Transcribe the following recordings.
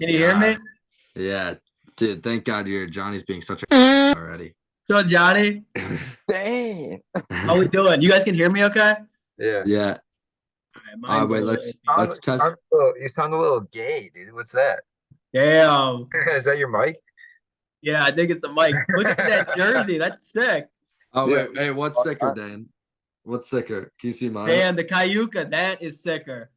Can you hear me? Yeah, dude. Thank God Johnny's being such a already. So, Johnny, Dane. how we doing? You guys can hear me okay? Yeah. Yeah. All right, mine's a Wait. little Let's test. You sound a little gay, dude. What's that? Damn. Is that your mic? Yeah, I think it's the mic. Look at that jersey. That's sick. Oh Yeah. wait. Hey, what's sicker, Dan? What's sicker? Can you see mine? Man, the Cayuca, that is sicker.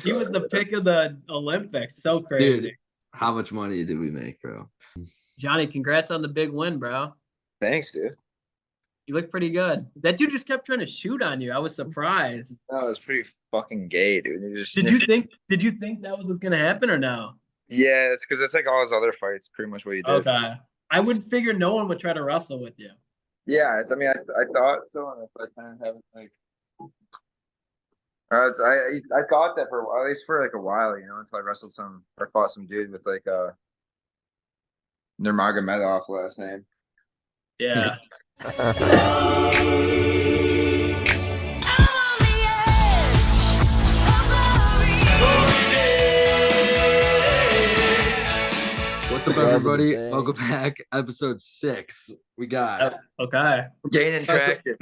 He was the pick of the Olympics. So crazy. Dude, how much money did we make, bro? Johnny, congrats on the big win, bro. Thanks, dude. You look pretty good. That dude just kept trying to shoot on you. I was surprised. That was pretty fucking gay, dude. You just Did you think that was gonna happen or no? Yeah, it's because it's like all his other fights, pretty much what he did. Okay. I would figure no one would try to wrestle with you. Yeah, I mean, I thought so, and I kind of haven't like. I thought that for at least for like a while, until I wrestled some or fought some dude with like Nurmagomedov last name. Yeah. What's up, everybody? Welcome back. Episode 6. We got Okay. Gaining traction.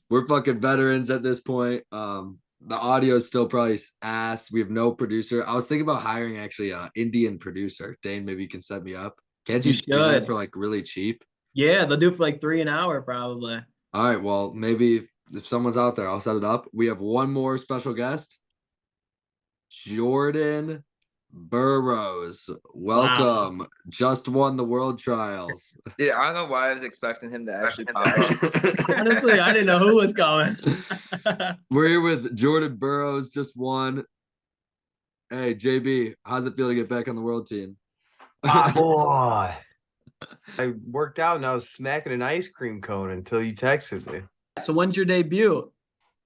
We're fucking veterans at this point. The audio is still probably ass. We have no producer. I was thinking about hiring actually an Indian producer. Dane, maybe you can set me up. Can't you do that for like really cheap? Yeah, they'll do it for like $3 an hour probably. All right, well, maybe if someone's out there, I'll set it up. We have one more special guest, Jordan Burroughs. Welcome. Wow. Just won the world trials. Yeah, I don't know why I was expecting him to actually pop up. Honestly, I didn't know who was coming. We're here with Jordan Burroughs, just won. Hey, JB, how's it feel to get back on the world team? Boy. I worked out and I was smacking an ice cream cone until you texted me. So when's your debut?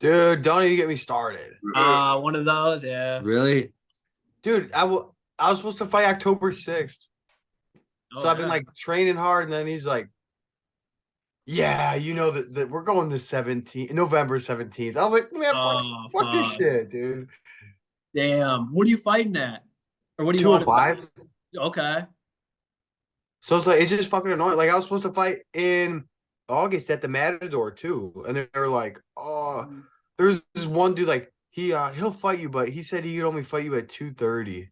Dude, don't even get me started. One of those, yeah. Really? Dude, I was supposed to fight October 6th. So I've been like training hard, and then he's like, yeah, that we're going the 17th, November 17th. I was like, man, fuck this shit, dude. Damn. What are you fighting at? Or what do you 205? Okay. So it's like, it's just fucking annoying. Like, I was supposed to fight in August at the Matador too. And they were like, oh, there's this one dude, like, he'll fight you, but he said he could only fight you at 2:30.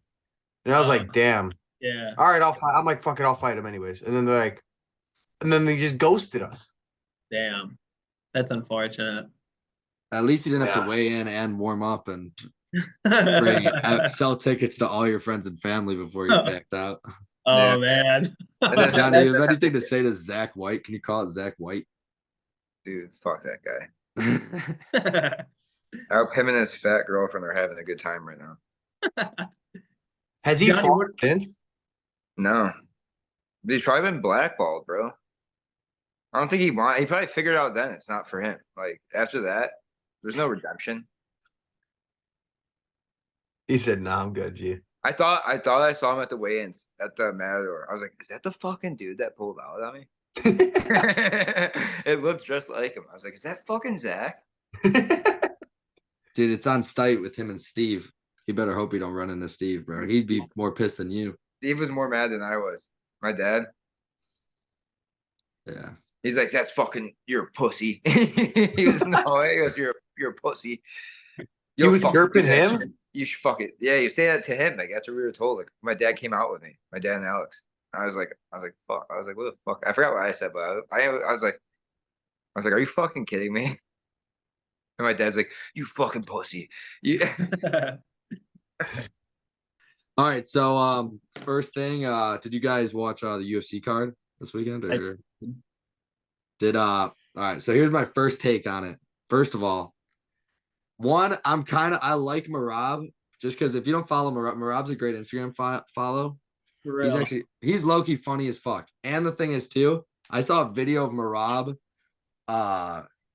And I was like, damn. Yeah. All right, I'll fight. I'm like, fuck it, I'll fight him anyways. And then they're like, and then they just ghosted us. Damn. That's unfortunate. At least you didn't have to weigh in and warm up and sell tickets to all your friends and family before you backed out. Oh, man. Johnny, you have anything to say to Zach White? Can you call it Zach White? Dude, fuck that guy. I hope him and his fat girlfriend are having a good time right now. Has he fought since? No. But he's probably been blackballed, bro. I don't think he probably figured out then it's not for him. Like, after that, there's no redemption. He said, nah, I'm good, G. I thought I saw him at the weigh-ins at the Matador. I was like, is that the fucking dude that pulled out on me? It looked just like him. I was like, is that fucking Zach? Dude, it's on site with him and Steve. You better hope you don't run into Steve, bro. He'd be more pissed than you. Steve was more mad than I was. My dad. Yeah. He's like, that's fucking, you're a pussy. He goes, you're a pussy. You was derping him? You should fuck it. Yeah, you say that to him. Like, that's what we were told. Like, my dad came out with me. My dad and Alex. I was like, fuck. I was like, what the fuck? I forgot what I said, but I was like, are you fucking kidding me? And my dad's like, you fucking pussy. Yeah. All right. So, first thing, did you guys watch the UFC card this weekend? Or all right. So here's my first take on it. First of all, one, I like Marab just because if you don't follow Marab's a great Instagram follow. He's low-key funny as fuck. And the thing is too, I saw a video of Marab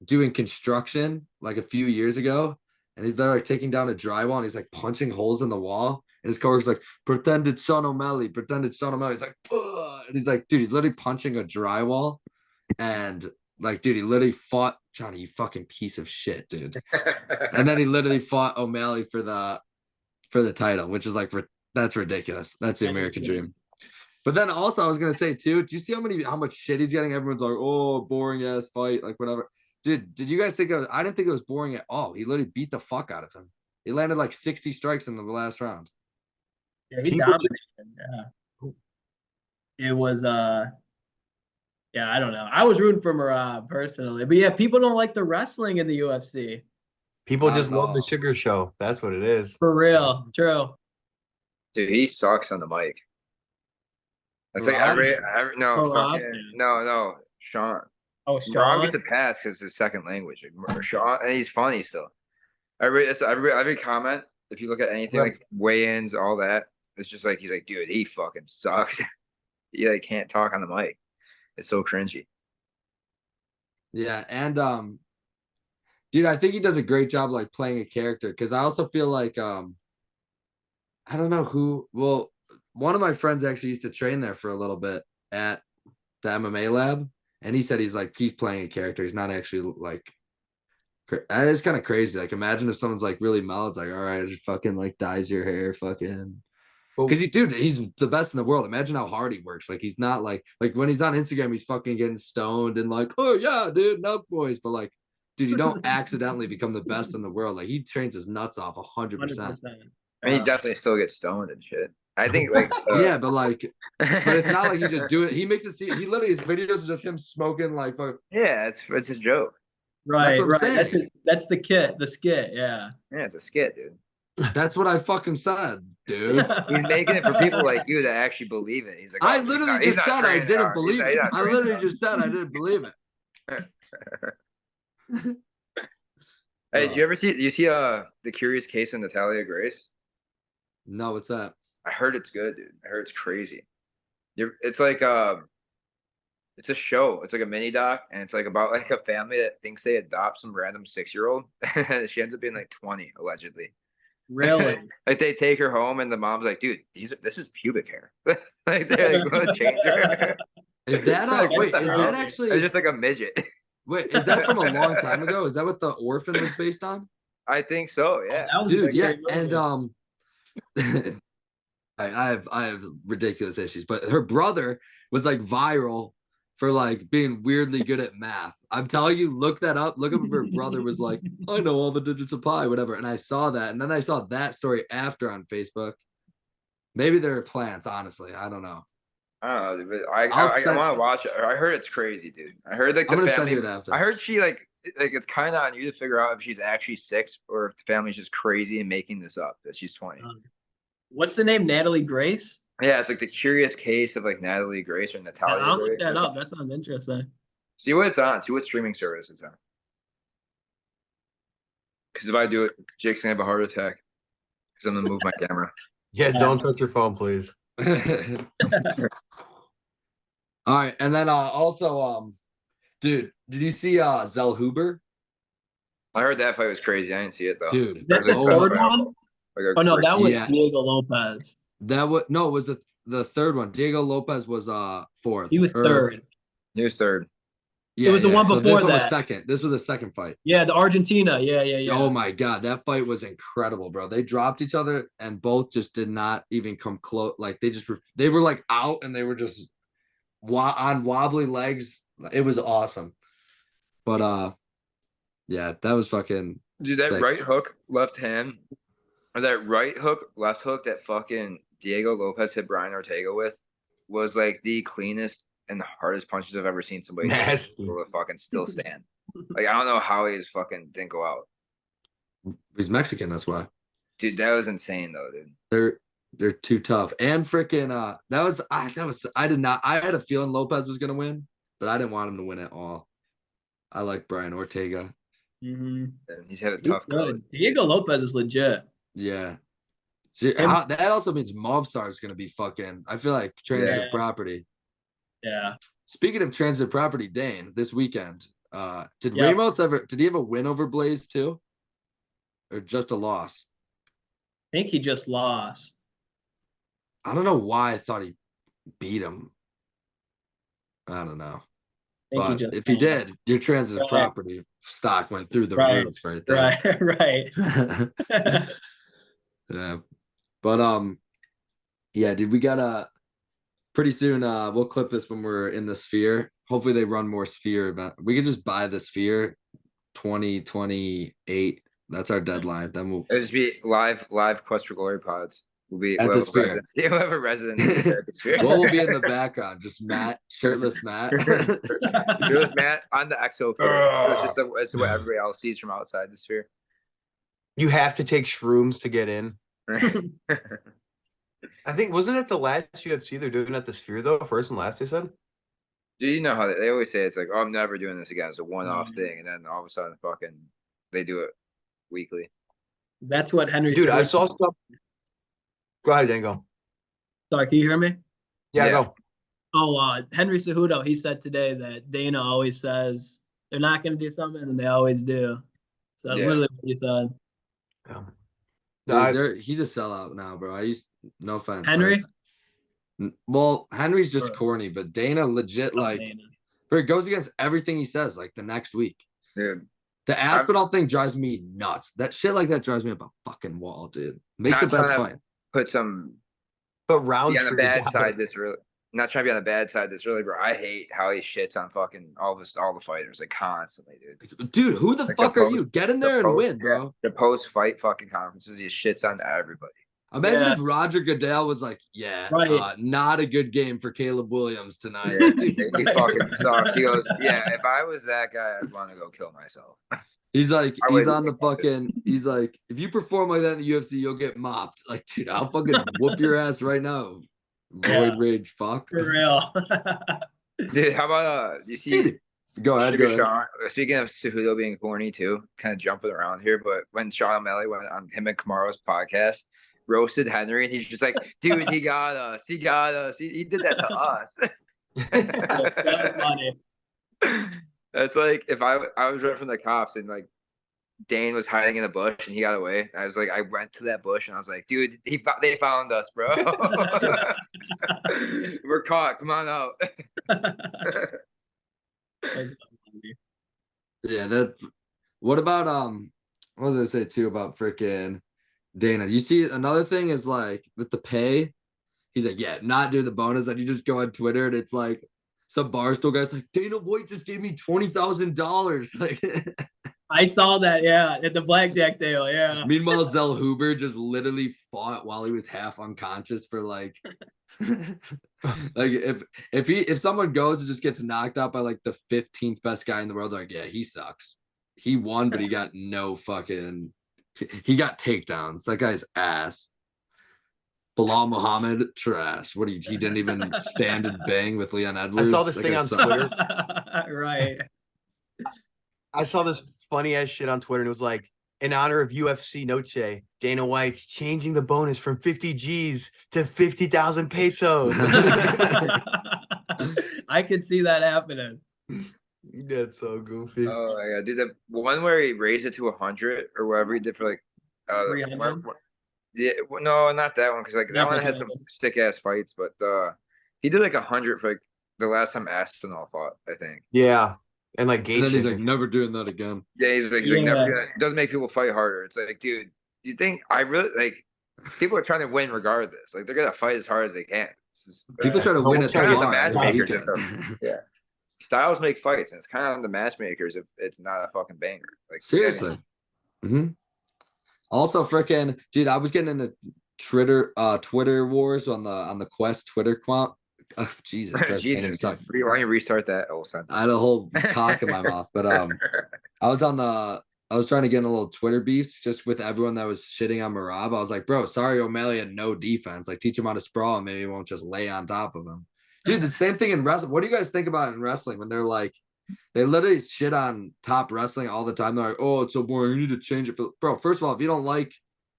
doing construction like a few years ago, and he's there like taking down a drywall and he's like punching holes in the wall, and his coworker's like, pretend it's Sean O'Malley. He's like, ugh. And he's like, dude, he's literally punching a drywall, and like, dude, he literally fought Johnny, you fucking piece of shit, dude. And then he literally fought O'Malley for the for the title, which is like that's ridiculous. That's the That is American insane. dream. But then also I was gonna say too, do you see how much shit he's getting? Everyone's like, oh, boring ass fight, like whatever. Dude, did you guys think I didn't think it was boring at all. He literally beat the fuck out of him. He landed like 60 strikes in the last round. Yeah, he People dominated. Yeah. It was yeah, I don't know. I was rooting for Marab personally. But yeah, people don't like the wrestling in the UFC. People Not just at love the all. sugar show. That's what it is. For real. True. Dude, he sucks on the mic. It's like Rob? no, Oh, Rob? fucking no, Sean. Oh, Rob Sean. gets a pass because it's his second language. Sean, and he's funny still. Every comment, if you look at anything like weigh-ins, all that, it's just like he's like, dude, he fucking sucks. He like can't talk on the mic. It's so cringy. Yeah, and dude, I think he does a great job like playing a character because I also feel like I don't know who. Well, one of my friends actually used to train there for a little bit at the MMA lab, and he said he's playing a character. He's not actually like. It's kind of crazy. Like, imagine if someone's like really mellow. It's like, all right, just fucking like dyes your hair, fucking. Because he's the best in the world. Imagine how hard he works. Like, he's not like when he's on Instagram, he's fucking getting stoned and like, oh yeah, dude, nut boys. But like, dude, you don't accidentally become the best in the world. Like, he trains his nuts off 100%. 100%. I mean, he definitely still gets stoned and shit. I think like Yeah, but it's not like he just do it. He makes it seem he literally his videos is just him smoking like fuck. yeah, it's a joke. Right, That's what I'm right. saying. That's the skit, yeah. Yeah, it's a skit, dude. That's what I fucking said, dude. He's making it for people like you that actually believe it. He's like, I oh, literally he's just not said I training didn't hard. believe He's it. not I training literally hard. just said I didn't believe it. Hey, do you see the Curious Case of Natalia Grace? No, what's that? I heard it's good, dude. I heard it's crazy. It's like it's a show. It's like a mini doc, and it's like about like a family that thinks they adopt some random 6-year-old. She ends up being like 20 allegedly. Really? Like they take her home, and the mom's like, "Dude, this is pubic hair." Like they're like, "Gonna change her." Is that Like, what wait? the Is hell? that It's actually just like a midget? wait? Is that from a long time ago? Is that what The Orphan was based on? I think so. Yeah. That was a Dude, yeah, scary movie. and I have ridiculous issues, but her brother was like viral for like being weirdly good at math. I'm telling you, look that up. Look up if her brother was like, I know all the digits of pi, whatever. And I saw that, and then I saw that story after on Facebook. Maybe there are plans, honestly. I don't know. I don't know, but I Send- want to watch it. I heard it's crazy, dude. I heard like I'm the gonna send family. you it after. I heard she like it's kind of on you to figure out if she's actually 6 or if the family's just crazy and making this up that she's 20. What's the name? Natalie Grace? Yeah, it's like the Curious Case of like Natalie Grace or Yeah, Natalia I'll Grace. look that up. That sounds interesting. See what it's on. See what streaming service it's on. Because if I do it, Jake's gonna have a heart attack. Because I'm gonna move my camera. Yeah, don't touch your phone, please. All right, and then also dude, did you see Zell Huber? I heard that fight was crazy. I didn't see it though. Dude, Is that the oh third my- one? Like a Oh no, great- that was Yeah. Diego Lopez. That was no, it was the third one. Diego Lopez was fourth. He was Or- third. He was third. Yeah, was the one so before this one was that. second. This was the second fight. Yeah, the Argentina. Yeah. Oh my god, that fight was incredible, bro. They dropped each other and both just did not even come close. Like they were like out and they were just on wobbly legs. It was awesome. But yeah, that was fucking Dude, that sick. right hook, left hand, or that right hook, left hook that fucking Diego Lopez hit Brian Ortega with was like the cleanest and the hardest punches I've ever seen somebody Nasty. able to fucking still stand. Like I don't know how he just fucking didn't go out. He's Mexican, that's why. Dude, that was insane though, dude. They're too tough. And freaking I did not I had a feeling Lopez was gonna win, but I didn't want him to win at all. I like Brian Ortega. Mm-hmm. And he's had a tough go. Diego Lopez is legit. Yeah. See, that also means Movstar is gonna be fucking I feel like transitive property. Yeah. Speaking of transitive property, Dane, this weekend, did Yeah. Ramos did he have a win over Blaze too? Or just a loss? I think he just lost. I don't know why I thought he beat him. I don't know. I think But he just if he lost. did, your transitive Right. property stock went through the Right. roof right there. Right. Yeah. But yeah, dude, we gotta pretty soon. We'll clip this when we're in the Sphere. Hopefully, they run more Sphere event. We could just buy the Sphere 2028. That's our deadline. Then we'll It'll just be live Quest for Glory pods. at We'll the have a Sphere. residency. We'll have a residency there at the Sphere. What will be in the background? Just Matt, shirtless Matt. Fearless Matt on the EXO photo. So it's what everybody else sees from outside the Sphere. You have to take shrooms to get in. I think wasn't it the last UFC they're doing at the Sphere though? First and last, they said. Do you know how they always say it's like, oh, I'm never doing this again. It's a one-off thing, and then all of a sudden, fucking, they do it weekly. That's what Henry. Dude, I Cejudo- saw stuff. Go ahead, Dango. Sorry, can you hear me? Yeah, Yeah. go. Oh, Henry Cejudo, he said today that Dana always says they're not going to do something, and they always do. So that's Yeah. literally what he said. Yeah. He's a sellout now, bro. No offense. Henry? Well, Henry's just Or- corny, but Dana legit like Dana. but it goes against everything he says like the next week. Dude, The Aspinall thing drives me nuts. That shit like that drives me up a fucking wall, dude. Make Not the best trying fight. put some But be round on the bad side. This really, not trying to be on the bad side. This really, bro. I hate how he shits on fucking all the fighters like constantly, dude. Dude, who the Like fuck the are post- you? Get in the there and post- win, bro. The post-fight fucking conferences, he shits on everybody. Imagine Yeah. if Roger Goodell was like, yeah, Right. not a good game for Caleb Williams tonight. Yeah, Dude, he fucking sucks. He goes, yeah. If I was that guy, I'd want to go kill myself. he's like, I he's would- on the fucking, he's like, if you perform like that in the UFC, you'll get mopped. Like, dude, I'll fucking whoop your ass right now. Yeah. Roid rage, fuck. For real. Dude, how about you see? Dude, go ahead, Sugar go ahead. Sean, speaking of Cejudo being corny too, kind of jumping around here, but when Sean O'Malley went on him and Kamaro's podcast, roasted Henry, and he's just like, dude, he got us. He got us. He did that to us. That's funny. That's like if I was running from the cops and like Dane was hiding in a bush and he got away. I was like, I went to that bush and I was like, dude, they found us, bro. We're caught. Come on out. Yeah, that. What about what was I say too about freaking Dana? You see, another thing is like with the pay, he's like, yeah, not do the bonus. Then you just go on Twitter and it's like some Barstool guy's like, Dana White just gave me $20,000. Like, I saw that, yeah, at the blackjack table, yeah. meanwhile, Zell Huber just literally fought while he was half unconscious for like, like if someone goes and just gets knocked out by like the 15th best guy in the world, they're like, yeah, he sucks. He won, but he got no fucking. He got takedowns. That guy's ass. Bilal Muhammad, trash. What he didn't even stand and bang with Leon Edwards. saw this That thing guy on sucks. Twitter. Right. I saw this funny ass shit on Twitter and it was like, in honor of UFC Noche, Dana White's changing the bonus from 50 G's to 50,000 pesos. I could see that happening. That's so goofy. Oh my god, dude! The one where he raised it to 100 or whatever he did for like, 300? Yeah, no, not that one because like that Not one for had some 300. sick ass fights, but he did like 100 for like the last time Aspinall fought, I think. Yeah. And like Gage. And then he's like, never doing that again. Yeah, he's like Yeah. never gonna, it doesn't make people fight harder. It's like, dude, you think I really like people are trying to win regardless. Like they're gonna fight as hard as they can. It's just, People try to win at the Kind of the bar. every matchmakers weekend. yeah. Styles make fights, and it's kind of on the matchmakers if it's not a fucking banger. Like Seriously. Also, freaking dude, I was getting into Twitter wars on the Quest Twitter account. Oh, Jesus Christ, can't even Jesus, talk. why don't you restart that whole sentence? I had a whole cock in my mouth, but I was trying to get in a little Twitter beefs just with everyone that was shitting on Marab. I was like, bro, sorry, O'Malley had no defense. Like, teach him how to sprawl, and maybe he won't just lay on top of him. Dude, the same thing in wrestling. What do you guys think about it in wrestling when they're like, they literally shit on top wrestling all the time? They're like, oh, it's so boring. You need to change it. Bro, first of all, if you don't like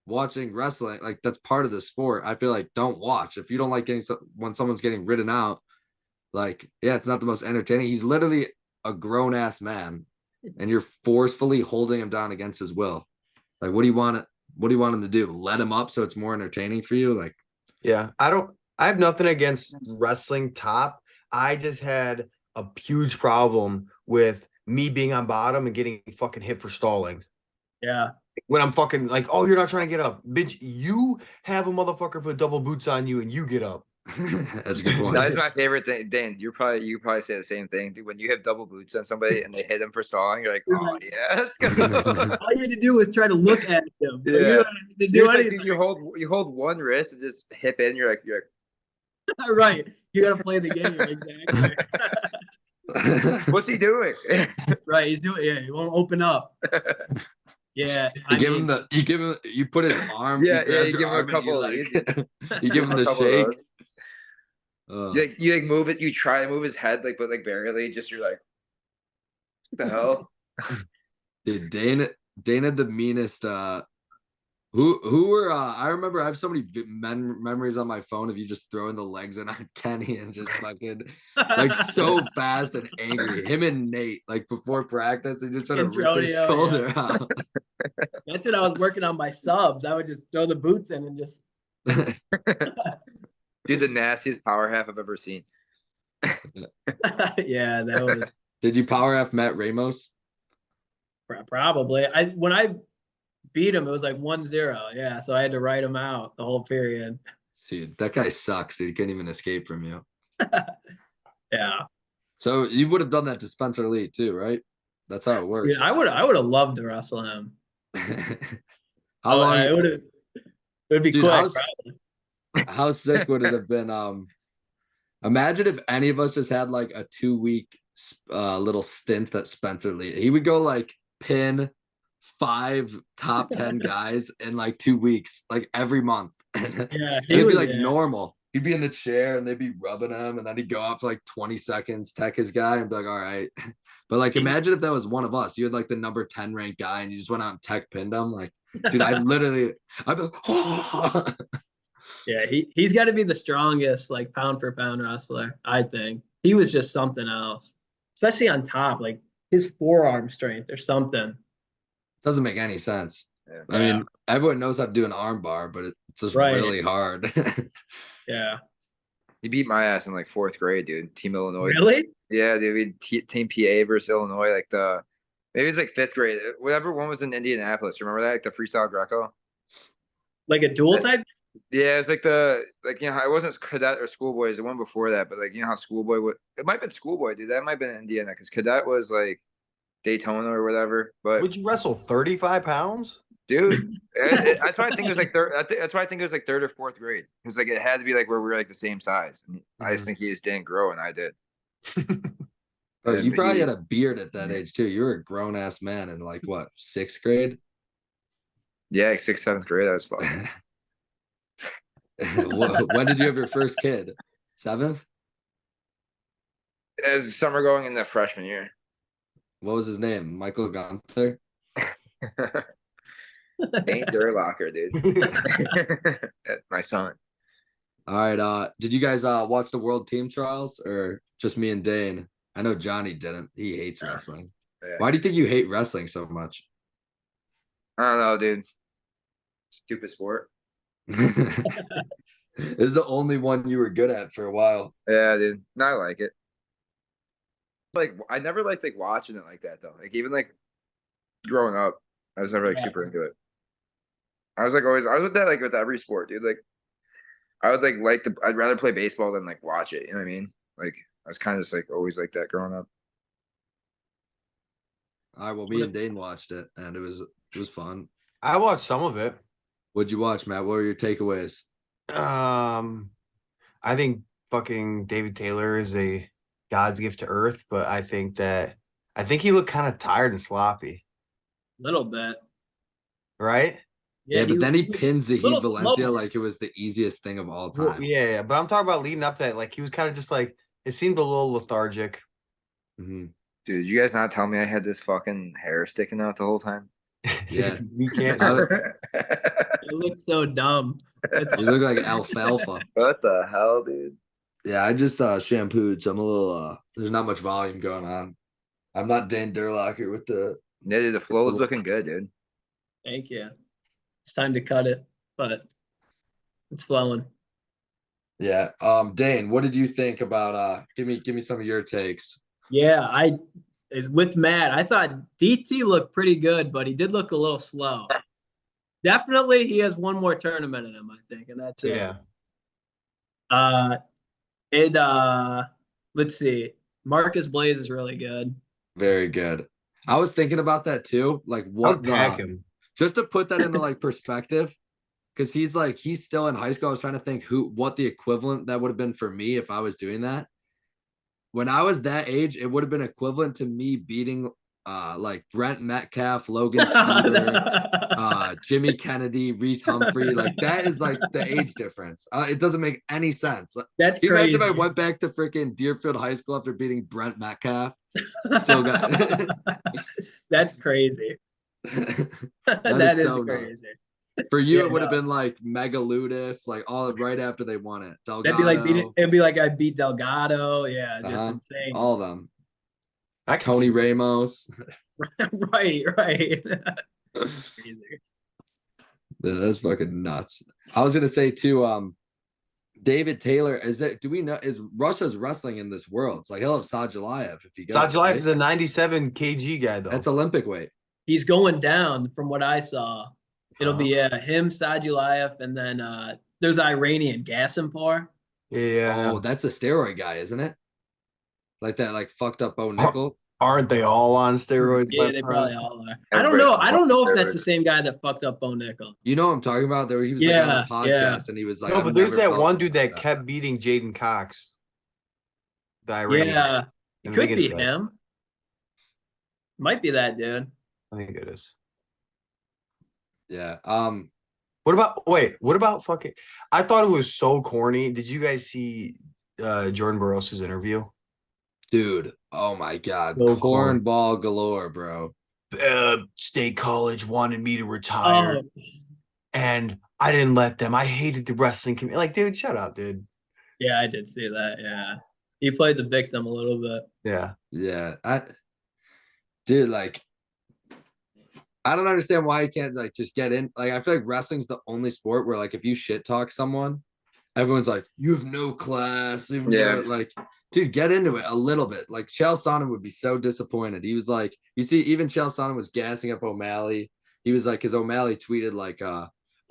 watching wrestling, like that's part of the sport. I feel like don't watch. If you don't like when someone's getting ridden out, like, yeah, it's not the most entertaining. He's literally a grown ass man, and you're forcefully holding him down against his will. Like, what do you want him to do? Let him up so it's more entertaining for you? Like, Yeah. I have nothing against wrestling top. I just had a huge problem with me being on bottom and getting fucking hit for stalling. Yeah. when I'm fucking like, oh, you're not trying to get up, bitch. You have a motherfucker put double boots on you and you get up. That's a good point. That is my favorite thing. Dan, you probably say the same thing, dude. When you have double boots on somebody and they hit them for stalling, you're like, oh yeah, let's go. All you had to do was try to look at him. Like, you Yeah. don't have to do You're just like, anything. dude, you hold one wrist and just hip in. You're like, Right. You got to play the game. Exactly. what's he doing? Right. He's doing. Yeah. He won't open up. Yeah. You put his arm. Yeah, you you give him a couple of you these. you give him A the couple of shake. those. You like move it. You try to move his head, like, but like barely. Just you're like, what the hell? Dude, Dane had the meanest. Who were? I remember I have so many memories on my phone of you just throwing the legs in on Kenny and just fucking like so fast and angry. Him and Nate, like before practice, they just trying to rip his Antonio, shoulder out. That's when I was working on my subs. I would just throw the boots in and just. Dude, the nastiest power half I've ever seen. Yeah, that was Did you power F Matt Ramos? probably. When I beat him, it was like 1-0. Yeah, so I had to write him out the whole period. Dude, that guy sucks. Dude, he can't even escape from you. Yeah. So you would have done that to Spencer Lee too, right? That's how it works. Dude, I would have loved to wrestle him. How long? It would be Dude, quick. how sick would it have been? Imagine if any of us just had like a 2-week little stint that Spencer Lee. He would go like pin 5 top 10 guys in like 2 weeks, like every month. Yeah, it'd be like normal. He'd be in the chair and they'd be rubbing him, and then he'd go out for like 20 seconds, tech his guy, and be like, all right. But like, imagine if that was one of us. You had like the number 10 ranked guy, and you just went out and tech pinned him. Like, dude, I'd be like, oh. Yeah, he's got to be the strongest, like pound for pound wrestler. I think he was just something else, especially on top. Like his forearm strength or something. Doesn't make any sense. Yeah. I mean, everyone knows how to do an arm bar, but it's just really hard. Yeah. He beat my ass in like 4th grade, dude. Team Illinois. Really? Yeah, dude. Team PA versus Illinois. Like maybe it's like 5th grade. Whatever one was in Indianapolis. Remember that? Like the freestyle Greco. Like a dual type? Yeah, it's like you know, it wasn't cadet or schoolboy. It's the one before that. But like, you know how schoolboy it might have been schoolboy, dude. That might have been in Indiana because cadet was like Daytona or whatever. But Would you wrestle 35 pounds? dude, that's why I think it was like that's why I think it was like 3rd or 4th grade because like it had to be like where we were like the same size. And I just think he just didn't grow, and I did. Bro, you probably had a beard at that age too. You were a grown ass man in like what, 6th grade? Yeah, like 6th, 7th grade. I was fucking. When did you have your first kid? 7th? It was summer going into freshman year. What was his name? Michael Gunther? Dane Durlacher, dude. My son. All right. Did you guys watch the World Team Trials or just me and Dane? I know Johnny didn't. He hates wrestling. Yeah. Why do you think you hate wrestling so much? I don't know, dude. Stupid sport. This is the only one you were good at for a while. Yeah, dude. No, I like it. Like I never liked like watching it like that though. Like even like growing up, I was never like super into it. I was with that like with every sport, dude. Like I would I'd rather play baseball than like watch it. You know what I mean? Like I was kind of just like always like that growing up. All right, well, me and Dane watched it, and it was fun. I watched some of it. What'd you watch, Matt? What were your takeaways? I think fucking David Taylor is a God's gift to Earth, but I think he looked kind of tired and sloppy. Little bit. Right? Yeah, but then he pins Zahid Valencia like it was the easiest thing of all time. Well, yeah, but I'm talking about leading up to that. Like he was kind of just like it seemed a little lethargic. Mm-hmm. Dude, you guys not tell me I had this fucking hair sticking out the whole time? Yeah, we can't. It looks so dumb. You look like alfalfa. What the hell, dude? Yeah, I just shampooed, so I'm a little there's not much volume going on. I'm not Dane Durlacher with the Yeah, dude, the flow is looking good, dude. Thank you. It's time to cut it, but it's flowing. Yeah. Dane, what did you think about give me some of your takes? Yeah, is with Matt. I thought DT looked pretty good, but he did look a little slow. Definitely, he has one more tournament in him, I think, and that's it. Yeah. Uh, it let's see. Marcus Blaze is really good. Very good. I was thinking about that too. Like I'll what jack the him. just to put that into like perspective, because he's still in high school. I was trying to think what the equivalent that would have been for me if I was doing that. When I was that age, it would have been equivalent to me beating like Brent Metcalf, Logan Stever, Jimmy Kennedy, Reese Humphrey. Like that is like the age difference. It doesn't make any sense. That's Can you imagine if I crazy. went back to freaking Deerfield High School after beating Brent Metcalf? Still got That's crazy. that That is is so nuts. crazy. For you, Yeah, it would have no. been like Megaludis, like all right after they won it. That'd be like Delgado, it'd be like I beat Delgado. Yeah, just uh-huh, insane. all of them. I can Tony see Ramos. Right. That's crazy. That's fucking nuts. I was gonna say too, David Taylor, do we know is Russia's wrestling in this world? It's like he'll have Sajalayev if he goes. Sajalayev Right? is a 97 kg guy though. That's Olympic weight. He's going down from what I saw. It'll be him, Sadulayev, and then there's Iranian Gasimpar. Yeah. Oh, that's the steroid guy, isn't it? Like that, like fucked up Bo Nickel. Aren't they all on steroids? Yeah, my they friend? probably all are. I don't Everybody's know. on I don't know if steroids. that's the same guy that fucked up Bo Nickel. You know what I'm talking about? There, he was like on a podcast and he was like, No, I've but there's never that felt one something dude like that kept beating Jaden Cox. The Iranian. Yeah, it And could they be get that. him. Might be that dude. I think it is. Yeah. What about fucking I thought it was so corny. Did you guys see Jordan Burroughs' interview? Dude, oh my god, So corny. cornball galore, bro. State college wanted me to retire, Oh, and I didn't let them. I hated the wrestling community. Like, dude, shut up, dude. yeah, I did see that. Yeah, he played the victim a little bit. Yeah. Yeah, dude, like, I don't understand why you can't like just get in. Like, I feel like wrestling's the only sport where like if you shit talk someone, everyone's like, you have no class. Yeah. Like, dude, get into it a little bit. Like, Chael Sonnen would be so disappointed. He was like, you see, even Chael Sonnen was gassing up O'Malley. He was like, because O'Malley tweeted like,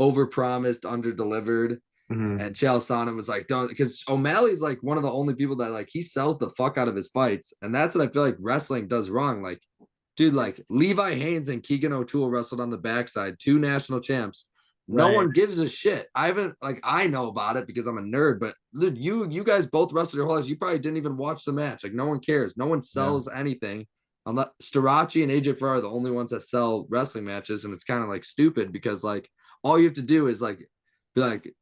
over promised, under delivered. Mhm. And Chael Sonnen was like, don't, because O'Malley's like one of the only people that like he sells the fuck out of his fights. And that's what I feel like wrestling does wrong. Like, dude, like Levi Haynes and Keegan O'Toole wrestled on the backside, 2 national champs. No Right. one gives a shit. I haven't like I know about it because I'm a nerd, but dude, you guys both wrestled your whole lives. You probably didn't even watch the match. Like no one cares. No one sells anything. Unless Starachi and AJ Farr are the only ones that sell wrestling matches, and it's kind of like stupid because like all you have to do is like be like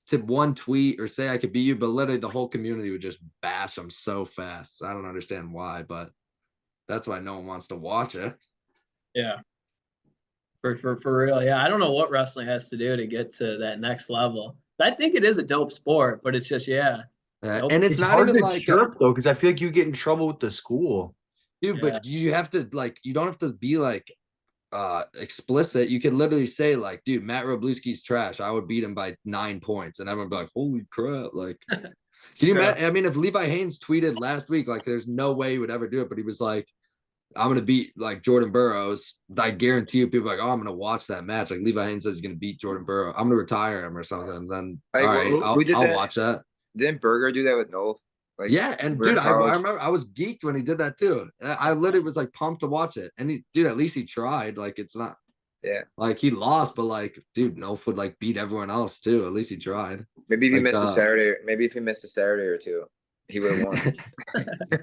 tip one tweet or say I could beat you, but literally the whole community would just bash them so fast. I don't understand why, but that's why no one wants to watch it. Yeah. For real. Yeah. I don't know what wrestling has to do to get to that next level. I think it is a dope sport, but it's just, yeah. Nope. And it's It's not hard even to like chirp though, because I feel like you get in trouble with the school. dude, Yeah. but you have to like you don't have to be like explicit. You can literally say like, dude, Matt Robluski's trash. I would beat him by 9 points, and everyone would be like, holy crap! Like, can you imagine? I mean, if Levi Haynes tweeted last week, like, there's no way he would ever do it, but he was like, I'm gonna beat like Jordan Burroughs. I guarantee you, people are like, oh, I'm gonna watch that match. Like Levi Haynes says he's gonna beat Jordan Burroughs. I'm gonna retire him or something. Then Like, all right, who did I'll that? watch that. Didn't Berger do that with Noel? Like, Yeah, and we're in dude, I college. remember I was geeked when he did that too. I literally was like pumped to watch it. And he, dude, at least he tried. Like it's not, Yeah. like he lost, but like, dude, Nolf would like beat everyone else too. At least he tried. Maybe if he Like, missed a Saturday, maybe if he missed a Saturday or two, he would have won.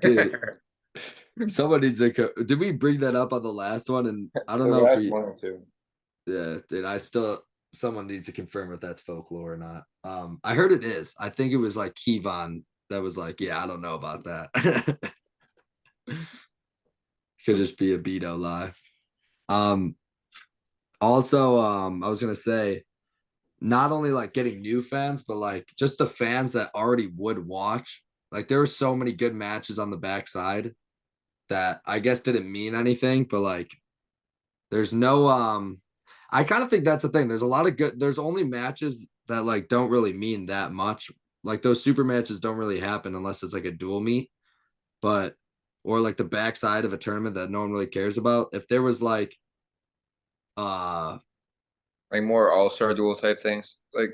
Dude, someone needs to. Did we bring that up on the last one? And I don't know if we. One or two. Yeah, dude, someone needs to confirm if that's folklore or not. I heard it is. I think it was like Kevon that was like, yeah, I don't know about that. Could just be a Beto lie. Also, I was gonna say, not only like getting new fans, but like just the fans that already would watch. Like there were so many good matches on the backside that I guess didn't mean anything, but like there's no I kind of think that's the thing. There's only matches that like don't really mean that much. Like those super matches don't really happen unless it's like a dual meet, but or like the backside of a tournament that no one really cares about. If there was like like more all-star duel type things. Like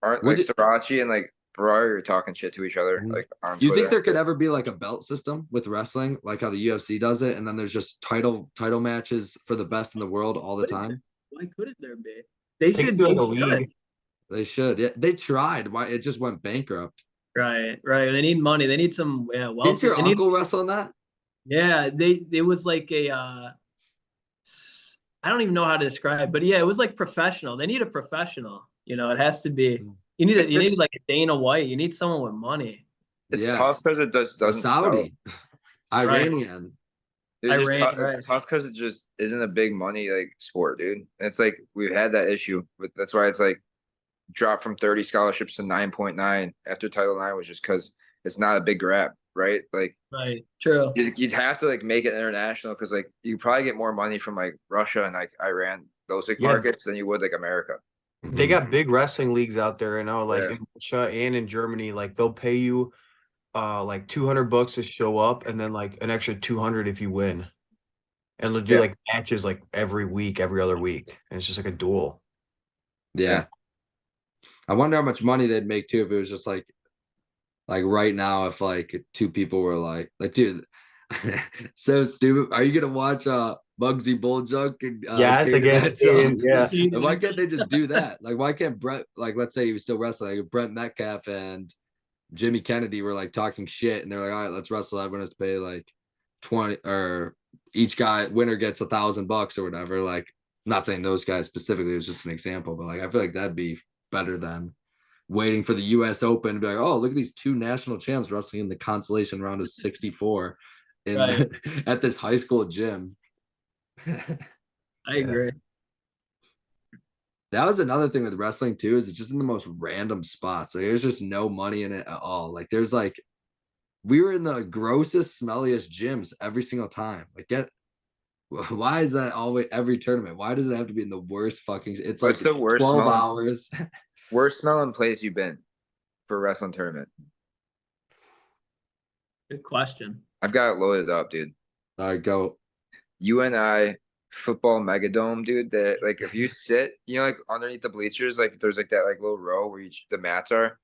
aren't Would like it, Starachi and like Ferrari are talking shit to each other Mhm. like on Do you think Twitter. there could ever be like a belt system with wrestling, like how the UFC does it, and then there's just title matches for the best in the world all the Couldn't there- time? Why couldn't there be? They They could should. do like They a should. league. They should. Yeah, they tried. Why it just went bankrupt. Right. Right. They need money. They need some. Yeah. Didn't Wealthy. your They need. uncle wrestle in that? Yeah. They. It was like a. I don't even know how to describe, but yeah, it was like professional. They need a professional. It has to be. You need a. It's You need just like a Dana White. You need someone with money. it's tough Yes. because it just A doesn't sell. Saudi, Right. Iranian. It's just Iran. tough. Right. It's tough because it just isn't a big money like sport, dude. And it's like we've had that issue with. That's why it's like dropped from 30 scholarships to 9.9 after Title IX was just because it's not a big grab, right? Like Right. True. you'd have to like make it international because like you probably get more money from like Russia and like Iran, those like Yeah. markets than you would like America. They got big wrestling leagues out there, like Yeah. in Russia and in Germany. Like they'll pay you like $200 to show up, and then like an extra 200 if you win. And they'll do Yeah. like matches like every week, every other week, and it's just like a duel. Yeah. I wonder how much money they'd make too if it was just like right now if like two people were like dude, so stupid. Are you gonna watch Bugsy Bulldog and Yes, Caden against Bradshaw? Dane, yeah. And why can't they just do that? Like why can't Brett, like let's say he was still wrestling, like Brett Metcalf and Jimmy Kennedy were like talking shit and they're like, all right, let's wrestle. Everyone has to pay like 20 or each guy winner gets $1,000 or whatever. Like I'm not saying those guys specifically, it was just an example, but like I feel like that'd be better than waiting for the US Open to be like, oh, look at these two national champs wrestling in the consolation round of 64 in Right. at this high school gym. I agree. That was another thing with wrestling too, is it's just in the most random spots. Like there's just no money in it at all. Like there's like we were in the grossest, smelliest gyms every single time. Like why is that always every tournament? Why does it have to be in the worst fucking it's like What's the worst 12 smelling, hours? worst smelling place you've been for a wrestling tournament? Good question. I've got it loaded up, dude. All right, go. UNI football megadome, dude. That like if you sit, like underneath the bleachers, like there's like that like little row where the mats are.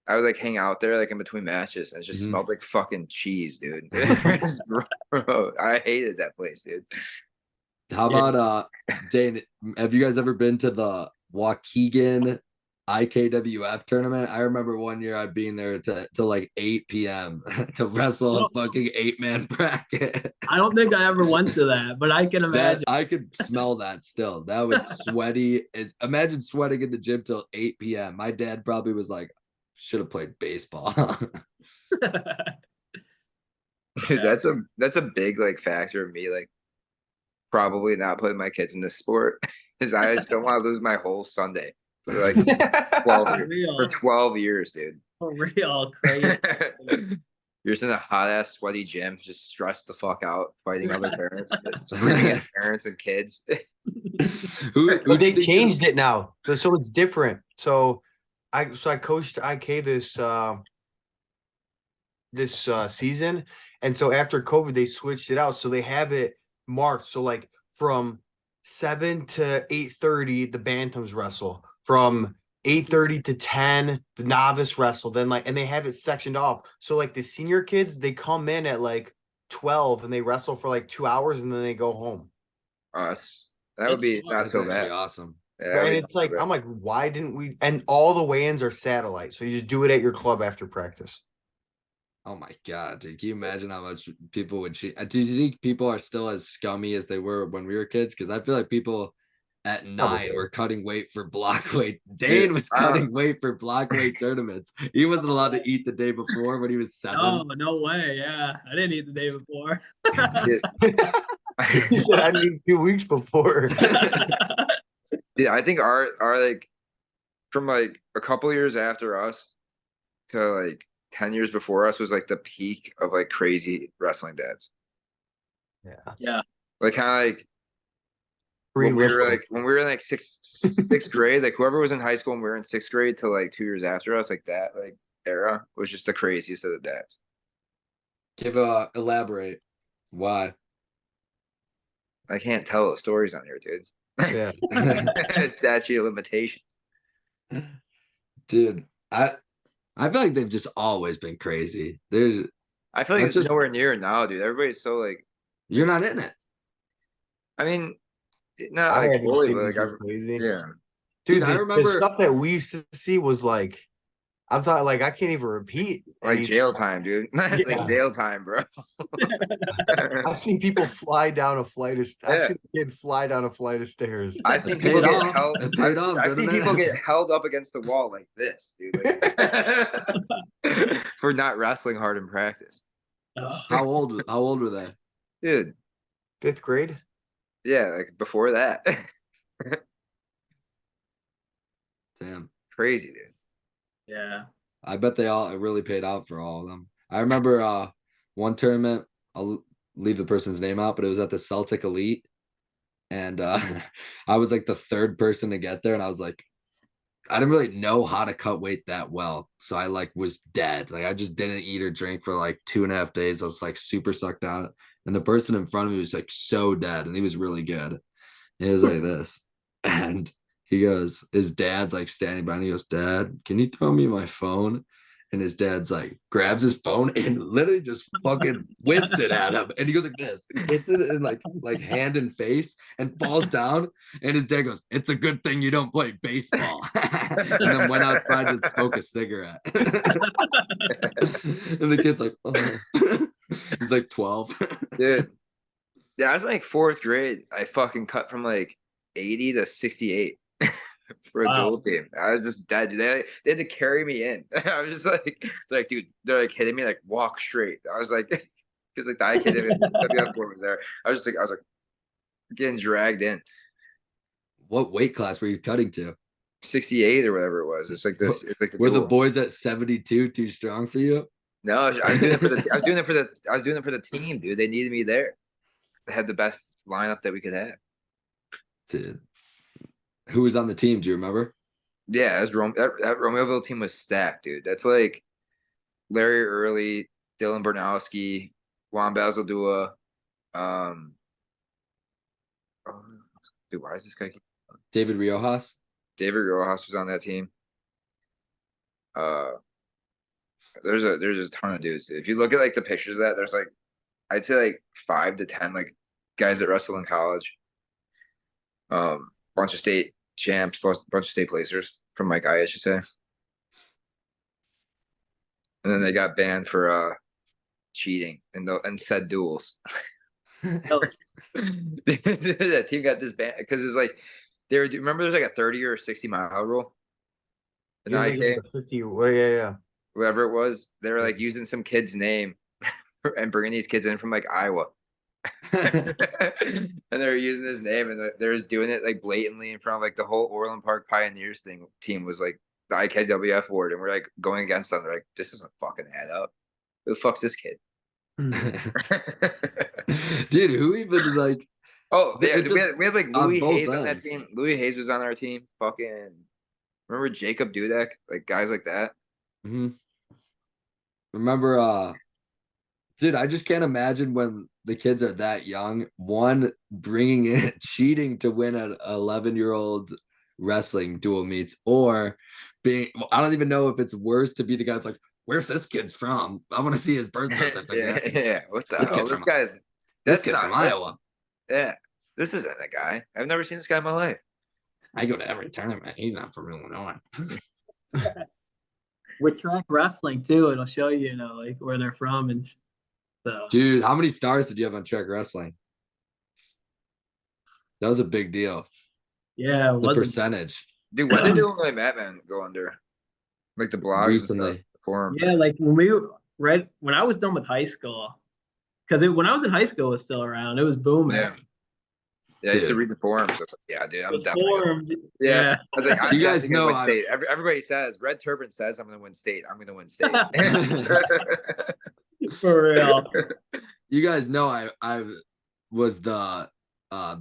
I would like hang out there like in between matches and it just Mhm. smelled like fucking cheese, dude. Bro, I hated that place, dude. How about Dane? Have you guys ever been to the Waukegan IKWF tournament? I remember one year I'd been there to like 8 p.m. to wrestle a fucking 8-man bracket. I don't think I ever went to that, but I can That imagine. I could smell that still. That was sweaty. Imagine sweating in the gym till 8 p.m. My dad probably was like, should have played baseball. Dude, that's a big like factor of me like probably not putting my kids in this sport because I just don't want to lose my whole Sunday for like 12 For years, real. for 12 years, dude. For real. Crazy. You're just in a hot ass sweaty gym, just stressed the fuck out, fighting other parents, screaming at parents and kids. who But they do you think changed it now, so it's different. So I coached IK this season, and so after COVID they switched it out, so they have it marked. So like from 7 to 8:30 the bantams wrestle, from 8:30 to 10 the novice wrestle, then like, and they have it sectioned off. So like the senior kids, they come in at like 12 and they wrestle for like 2 hours and then they go home. That would be That's not That's so actually bad. awesome. Yeah, that would And be it's not like, so bad. I'm like, why didn't we? And all the weigh-ins are satellite, so you just do it at your club after practice. Oh my god, dude. Can you imagine how much people would cheat? Do you think people are still as scummy as they were when we were kids? Because I feel like people at 9 Probably. were cutting weight for block weight. Dane Dude, was cutting weight for block weight tournaments. He wasn't allowed to eat the day before when he was 7. No, no way. Yeah. I didn't eat the day before. dude, He said I need 2 weeks before. dude, I think our like from like a couple years after us to like 10 years before us was like the peak of like crazy wrestling dads. Yeah. Yeah. Like kind of like Free when we were liberal. like when we were in like sixth grade, like whoever was in high school when we were in 6th grade to like 2 years after us, like that like era was just the craziest of the dads. Elaborate. Why? I can't tell the stories on here, dude. Yeah. Statute of limitations. Dude, I feel like they've just always been crazy. I feel like That's it's just nowhere near now, dude. Everybody's so like, you're not in it. I mean, not I like haven't fully, seen but them like, go crazy. yeah. Dude, Dude, I the remember stuff that we used to see was like, I'm sorry, like I can't even repeat. Like any. jail time, dude. Like Yeah. jail time, bro. I've seen people fly down a flight of. I've Yeah. seen a kid fly down a flight of stairs. I've seen people paid get off. held. It paid off, I've seen didn't people it? get held up against the wall like this, dude, like, for not wrestling hard in practice, Oh. How old were they? dude. 5th grade. Yeah, like before that, Damn. crazy, dude. Yeah. I bet it really paid out for all of them. I remember one tournament, I'll leave the person's name out, but it was at the Celtic Elite. And I was like the 3rd person to get there, and I was like, I didn't really know how to cut weight that well. So I like was dead. Like I just didn't eat or drink for like 2.5 days. I was like super sucked out. And the person in front of me was like so dead, and he was really good. And he was like this. And he goes, his dad's like standing by, and he goes, "Dad, can you throw me my phone?" And his dad's like grabs his phone and literally just fucking whips it at him. And he goes like this, hits it in like hand and face and falls down. And his dad goes, "It's a good thing you don't play baseball." And then went outside to smoke a cigarette. And the kid's like, oh. He's like 12. Dude. Yeah, I was like 4th grade. I fucking cut from like 80 to 68 for a Wow. dual team. I was just dead. Dude. They had to carry me in. I was just like, dude, they're like hitting me like walk straight. I was like, because like the WF4 was there. I was like getting dragged in. What weight class were you cutting to? 68 or whatever it was. It's like this. It's like the Were the dual. boys at 72 too strong for you? No, I was doing it for the. I was doing it for the. I was doing it for the team, dude. They needed me there. They had the best lineup that we could have. Dude. Who was on the team? Do you remember? Yeah, that Romeoville team was stacked, dude. That's like Larry Early, Dylan Bernowski, Juan Bazaldua. Um, oh, dude, why is this guy? David Riojas? David Rojas was on that team. Uh, there's a ton of dudes. If you look at like the pictures of that, there's like I'd say like 5 to 10 like guys that wrestle in college. Bunch of state champs, bunch of state placers from my guy, I should say. And then they got banned for cheating and said duels. Oh. That team got disbanded because it's like remember there's like a 30 or 60-mile rule. It was like 50. Well, yeah. Whatever it was, they were like using some kid's name and bringing these kids in from like Iowa. And they're using his name and they're just doing it like blatantly in front of like the whole Orland Park Pioneers team was like the IKWF board, and we're like going against them. They're like, this doesn't fucking add up. Who the fuck's this kid? Dude, who even like Oh, yeah, It just- we had like on Louis both Hayes on that ends. team. Louis Hayes was on our team. Fucking remember Jacob Dudek? Like guys like that. Mhm. Remember dude, I just can't imagine when the kids are that young, one bringing in cheating to win an 11-year-old wrestling dual meets, or being, I don't even know if it's worse to be the guy that's like, where's this kid's from? I want to see his birth certificate. Yeah. What the This hell? kid's This from- guy's This that's kid's not from Iowa. Yeah. This isn't a guy. I've never seen this guy in my life. I go to every tournament. He's not from Illinois. With track wrestling too, it'll show you, like where they're from and so. Dude, how many stars did you have on track wrestling? That was a big deal. Yeah, it The wasn't. percentage. Dude, when did Illinois Madman go under? Like the blogs Recently. and stuff, the forums. Yeah, like when I was done with high school, because when I was in high school, it was still around. It was booming. Yeah. Yeah, I used to Dude. read the forums. I was like, yeah, dude, I'm Those definitely gonna- forums. Yeah. Yeah. I was like, I'm You guys definitely gonna know win I- state. Everybody says Red Turban says I'm gonna win state. I'm gonna win state. For real. You guys know I was the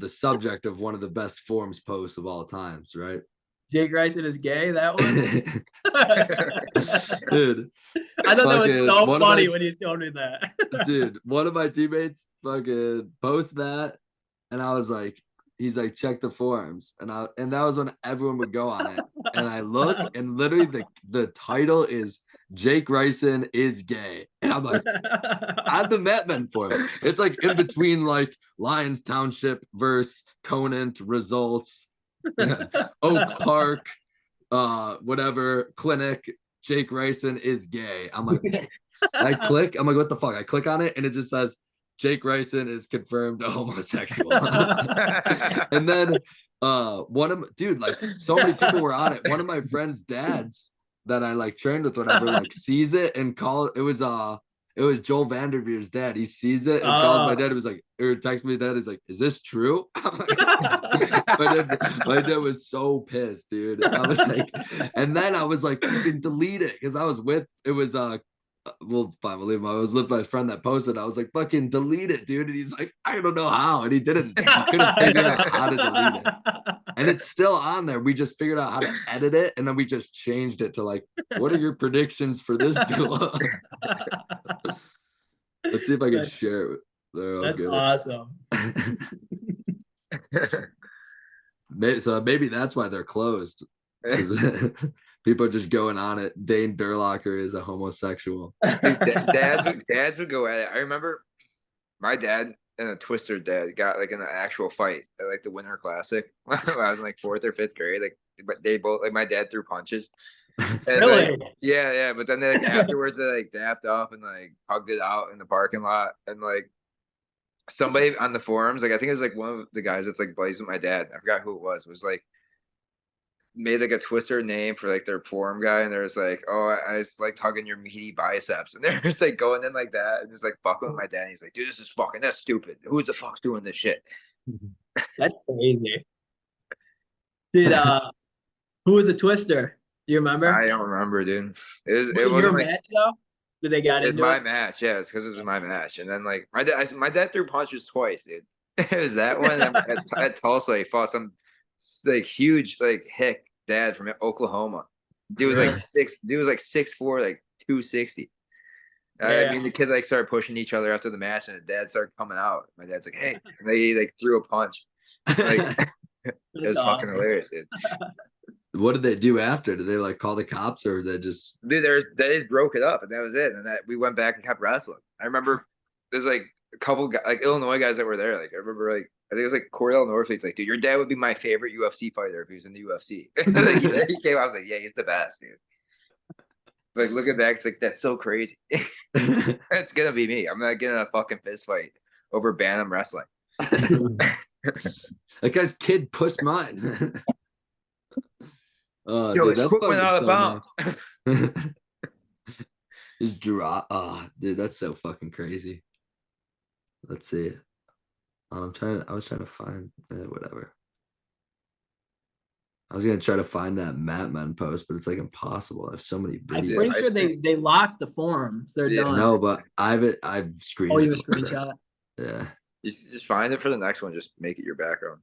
subject of one of the best forums posts of all times, right? Jake Ryson is gay, that one? Dude, I thought that fucking was so one of funny my- when you showed me that. dude, one of my teammates fucking post that, and I was like, he's like, check the forums. And that was when everyone would go on it. And I look, and literally the title is Jake Ryson is gay. And I'm like, on the Metmen forums. It's like in between like Lions Township versus Conant results, Oak Park, whatever, clinic, Jake Ryson is gay. I'm like, I'm like, what the fuck? I click on it and it just says Jake Ryson is confirmed a homosexual. And then like so many people were on it. One of my friend's dads that I like trained with, whatever, like sees it and it was Joel Vanderveer's dad. He sees it and calls my dad. It was like, or texts me his dad. He's like, is this true? My dad was so pissed, dude. I was like, and then I was like, fucking delete it. Cause I was well, fine, we'll leave him. I was with my friend that posted. I was like, fucking delete it, dude. And he's like, I don't know how. And he didn't. He couldn't figure out how to delete it. And it's still on there. We just figured out how to edit it. And then we just changed it to like, what are your predictions for this duo? Let's see if I can share it. That's awesome. So maybe that's why they're closed. People are just going on it. Dane Durlacher is a homosexual. Dude, dads would go at it. I remember my dad and a Twister dad got like in an actual fight at like the Winter Classic when I was in like 4th or 5th grade. Like, but they both, like, my dad threw punches. And Really? like, yeah. But then they like afterwards they like dapped up and like hugged it out in the parking lot. And like somebody on the forums, like I think it was like one of the guys that's like buddies with my dad. I forgot who it was like made like a Twister name for like their forum guy, and there's like, oh, I just like hugging your meaty biceps, and they're just like going in like that, and just like fucking with my dad. And he's like, dude, that's stupid. Who the fuck's doing this shit? That's crazy. Did who was a Twister? Do you remember? I don't remember, dude. It Was wasn't your like match though? Did they got it's into my it? match, yeah. It's because it was my match, and then like my dad threw punches twice, dude. It was that one at Tulsa. He fought some like huge like hick dad from Oklahoma. Dude was like 6'4", like 260. I mean, the kids like started pushing each other after the match, and the dad started coming out. My dad's like, "Hey," and they like threw a punch. Like it was fucking hilarious, dude. What did they do after? Did they like call the cops, or they just? Dude, they just broke it up, and that was it. And that we went back and kept wrestling. I remember there's like a couple guys, like Illinois guys that were there. Like I remember, like I think it was like Cordell Norfleet's like, dude, your dad would be my favorite UFC fighter if he was in the UFC. Like, he came. I was like, yeah, he's the best, dude. Like looking back, it's like that's so crazy. It's gonna be me. I'm not getting a fucking fist fight over Bantam wrestling. That guy's kid pushed mine. Yo, dude, his foot went out of bounds. Just drop. Oh, dude, that's so fucking crazy. Let's see. I was trying to find whatever. I was gonna try to find that Matman post, but it's like impossible. I have so many videos. I'm pretty sure they locked the forums. They're done. No, but I've screened. Oh, you have a screenshot? Yeah. You just find it for the next one. Just make it your background.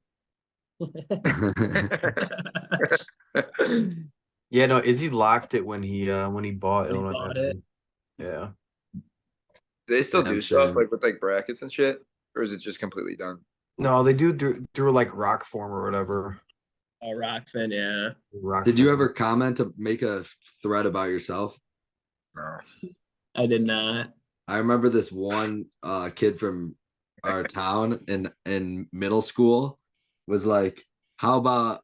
Yeah, no, Izzy locked it when he bought When he Illinois. bought it. Yeah. Do they still Yeah, do I'm stuff sure. like with like brackets and shit, or is it just completely done? No, they do through like rock form or whatever. Oh, Rockfin, yeah. Rock Did you form. ever comment to make a thread about yourself? No. I did not. I remember this one kid from our town in middle school was like, how about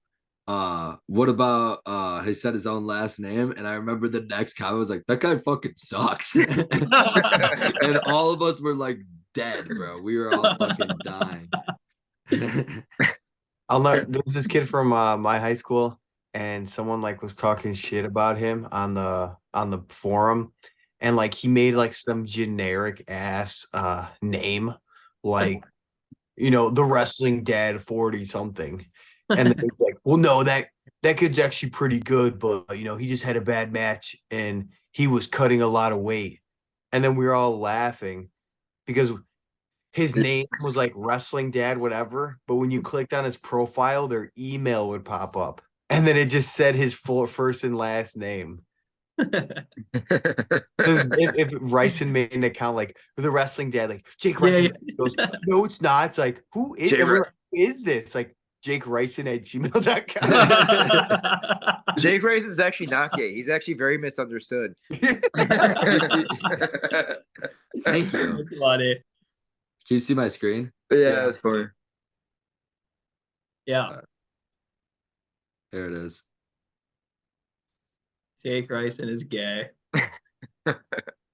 what about he said his own last name, and I remember the next comment was like, that guy fucking sucks. And all of us were like dead, bro. We were all fucking dying. There was this kid from my high school, and someone like was talking shit about him on the forum, and like he made like some generic ass name, like the wrestling dad 40 something, and then he's like, well, no, that kid's actually pretty good, but he just had a bad match and he was cutting a lot of weight, and then we were all laughing because his name was like wrestling dad, whatever. But when you clicked on his profile, their email would pop up. And then it just said his full first and last name. if Ryson made an account like with the wrestling dad, like Jake Ryson goes, no, it's not. It's like, who is this? Like, JakeRyson@gmail.com. Jake Grayson's actually not gay. He's actually very misunderstood. Thank you. That's funny. Can you see my screen? Yeah, that's funny. Yeah. There it is. Jake Ryson is gay.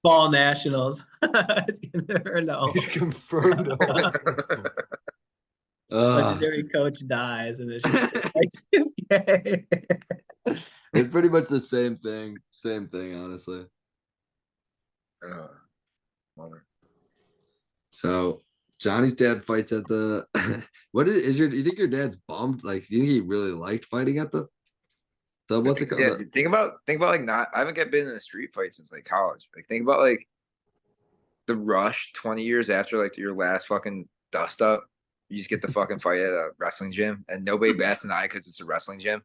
Fall Nationals. You never know. He's confirmed. Legendary coach dies, and it's just Jake Ryson is gay. It's pretty much the same thing. Same thing, honestly. So Johnny's dad fights at the what is your do you think your dad's bummed? Like, do you think he really liked fighting at the what's it called? Yeah, dude, think about like not. I haven't been in a street fight since like college. Like think about like the rush 20 years after like your last fucking dust up. You just get the fucking fight at a wrestling gym, and nobody bats an eye because it's a wrestling gym.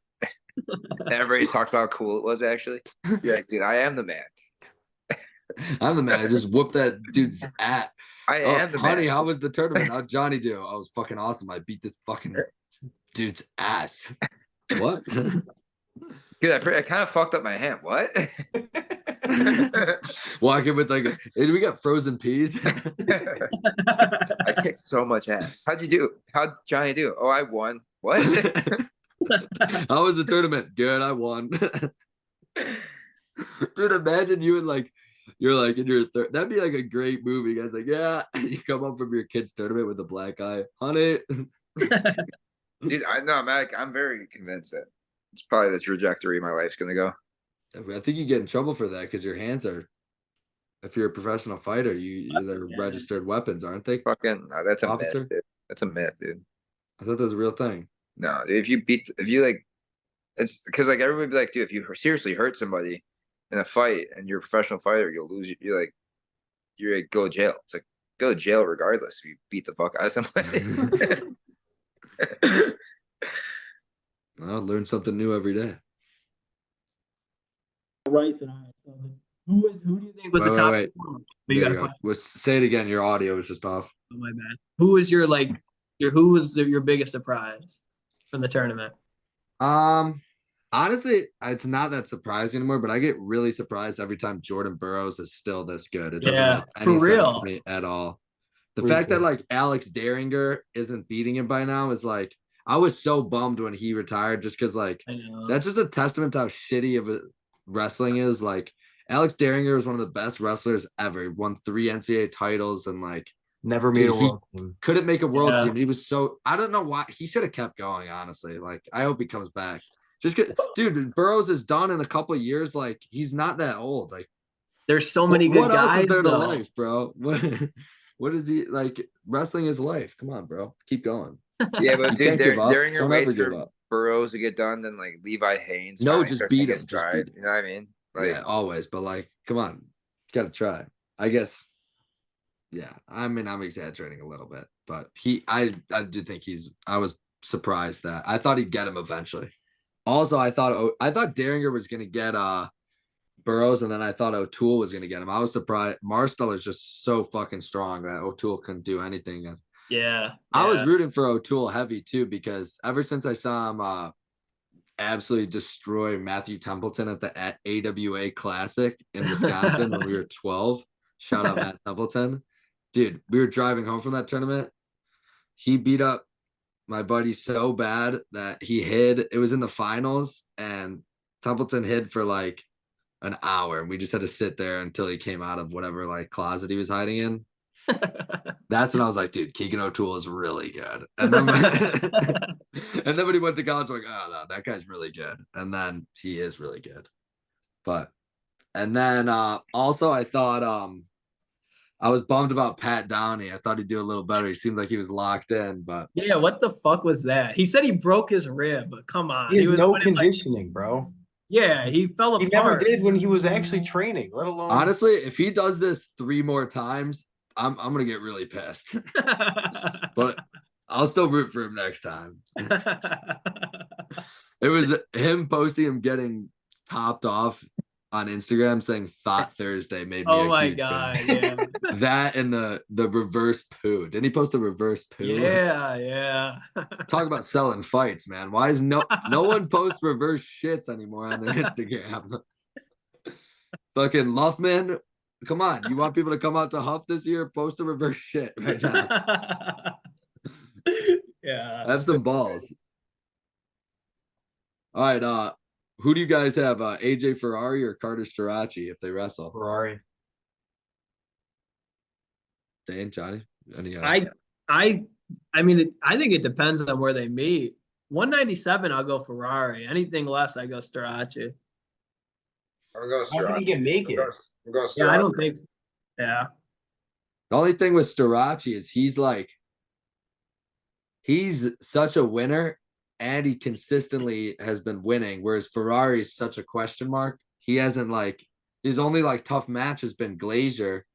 And everybody talks about how cool it was actually. You're like, dude, I am the man. I'm the man. I just whooped that dude's ass. I am the honey, man. how was the tournament? How'd Johnny do? I was fucking awesome. I beat this fucking dude's ass. What? Dude, I kind of fucked up my hand. What? Walking with like, hey, we got frozen peas. I kicked so much ass. How'd you do? How'd Johnny do? Oh, I won. What? How was the tournament? Good, I won. Dude, imagine you and like you're like in your third. That'd be like a great movie. You guys like, yeah, you come up from your kid's tournament with a black eye, honey. Dude, I know, I'm very convinced that it's probably the trajectory my life's gonna go. I think you get in trouble for that because your hands are. If you're a professional fighter, they're registered weapons, aren't they? Fucking, no, that's a Officer? myth, dude. That's a myth, dude. I thought that was a real thing. No, dude, if you like, it's because like everybody be like, dude, if you seriously hurt somebody in a fight and you're a professional fighter, you'll lose. You're like go to jail. It's like go to jail regardless if you beat the fuck out of somebody. I'll learn something new every day. Ryson. So who do you think was the top? Wait. But There you got you a go. question. Say it again. Your audio was just off. Oh, my bad. Who was your who was your biggest surprise from the tournament? Honestly, it's not that surprising anymore, but I get really surprised every time Jordan Burroughs is still this good. It doesn't make any sense to me at all. The fact that like Alex Derringer isn't beating him by now is like, I was so bummed when he retired just because like that's just a testament to how shitty of a wrestling is. Like Alex Derringer was one of the best wrestlers ever. He won 3 NCAA titles and like Never made a world team. Couldn't make a world team. He was so I don't know why he should have kept going, honestly. Like I hope he comes back. Just dude, Burroughs is done in a couple of years. Like he's not that old. Like there's so many good what guys. Else is there to life, bro? What is he like? Wrestling is life. Come on, bro. Keep going. Yeah, but dude, during your Don't wait ever give for up. Burroughs to get done, then like Levi Haynes. No, just beat him. You know what I mean? Like, yeah, always. But like, come on, you gotta try. I guess. Yeah, I mean, I'm exaggerating a little bit, but I do think I was surprised that I thought he'd get him eventually. Also, I thought Derringer was gonna get Burroughs, and then I thought O'Toole was gonna get him. I was surprised. Marstall is just so fucking strong that O'Toole couldn't do anything against. Yeah. I was rooting for O'Toole heavy too, because ever since I saw him absolutely destroy Matthew Templeton at the AWA Classic in Wisconsin when we were 12. Shout out Matt Templeton. Dude, we were driving home from that tournament. He beat up my buddy so bad that he hid. It was in the finals, and Templeton hid for like an hour, and we just had to sit there until he came out of whatever like closet he was hiding in. That's when I was like, dude, Keegan O'Toole is really good. And then, and then when he went to college, I'm like, oh, no, that guy's really good. And then he is really good. And then also I thought I was bummed about Pat Downey. I thought he'd do a little better. He seemed like he was locked in, but yeah, what the fuck was that? He said he broke his rib, but come on. He has no conditioning, bro. Yeah, he fell apart. He never did when he was actually training, let alone. Honestly, if he does this 3 more times, I'm gonna get really pissed. But I'll still root for him next time. It was him posting him getting topped off on Instagram saying "Thought Thursday" made me Oh a my huge God, fan. yeah. That and the reverse poo. Didn't he post a reverse poo? Yeah, yeah. Talk about selling fights, man. Why is no one posts reverse shits anymore on their Instagram? Fucking Luffman, come on. You want people to come out to Huff this year? Post a reverse shit right now. Yeah. Have some balls. All right, who do you guys have? AJ Ferrari or Carter Strachey if they wrestle? Ferrari. Dane, Johnny? Any I I I mean I think it depends on where they meet. 197, I'll go Ferrari. Anything less, I go Strachey. I'm going I don't think he can make it. I'm going Yeah, I don't think so. Yeah. The only thing with Strachey is he's such a winner and he consistently has been winning, whereas Ferrari is such a question mark. He hasn't his only tough match has been Glazier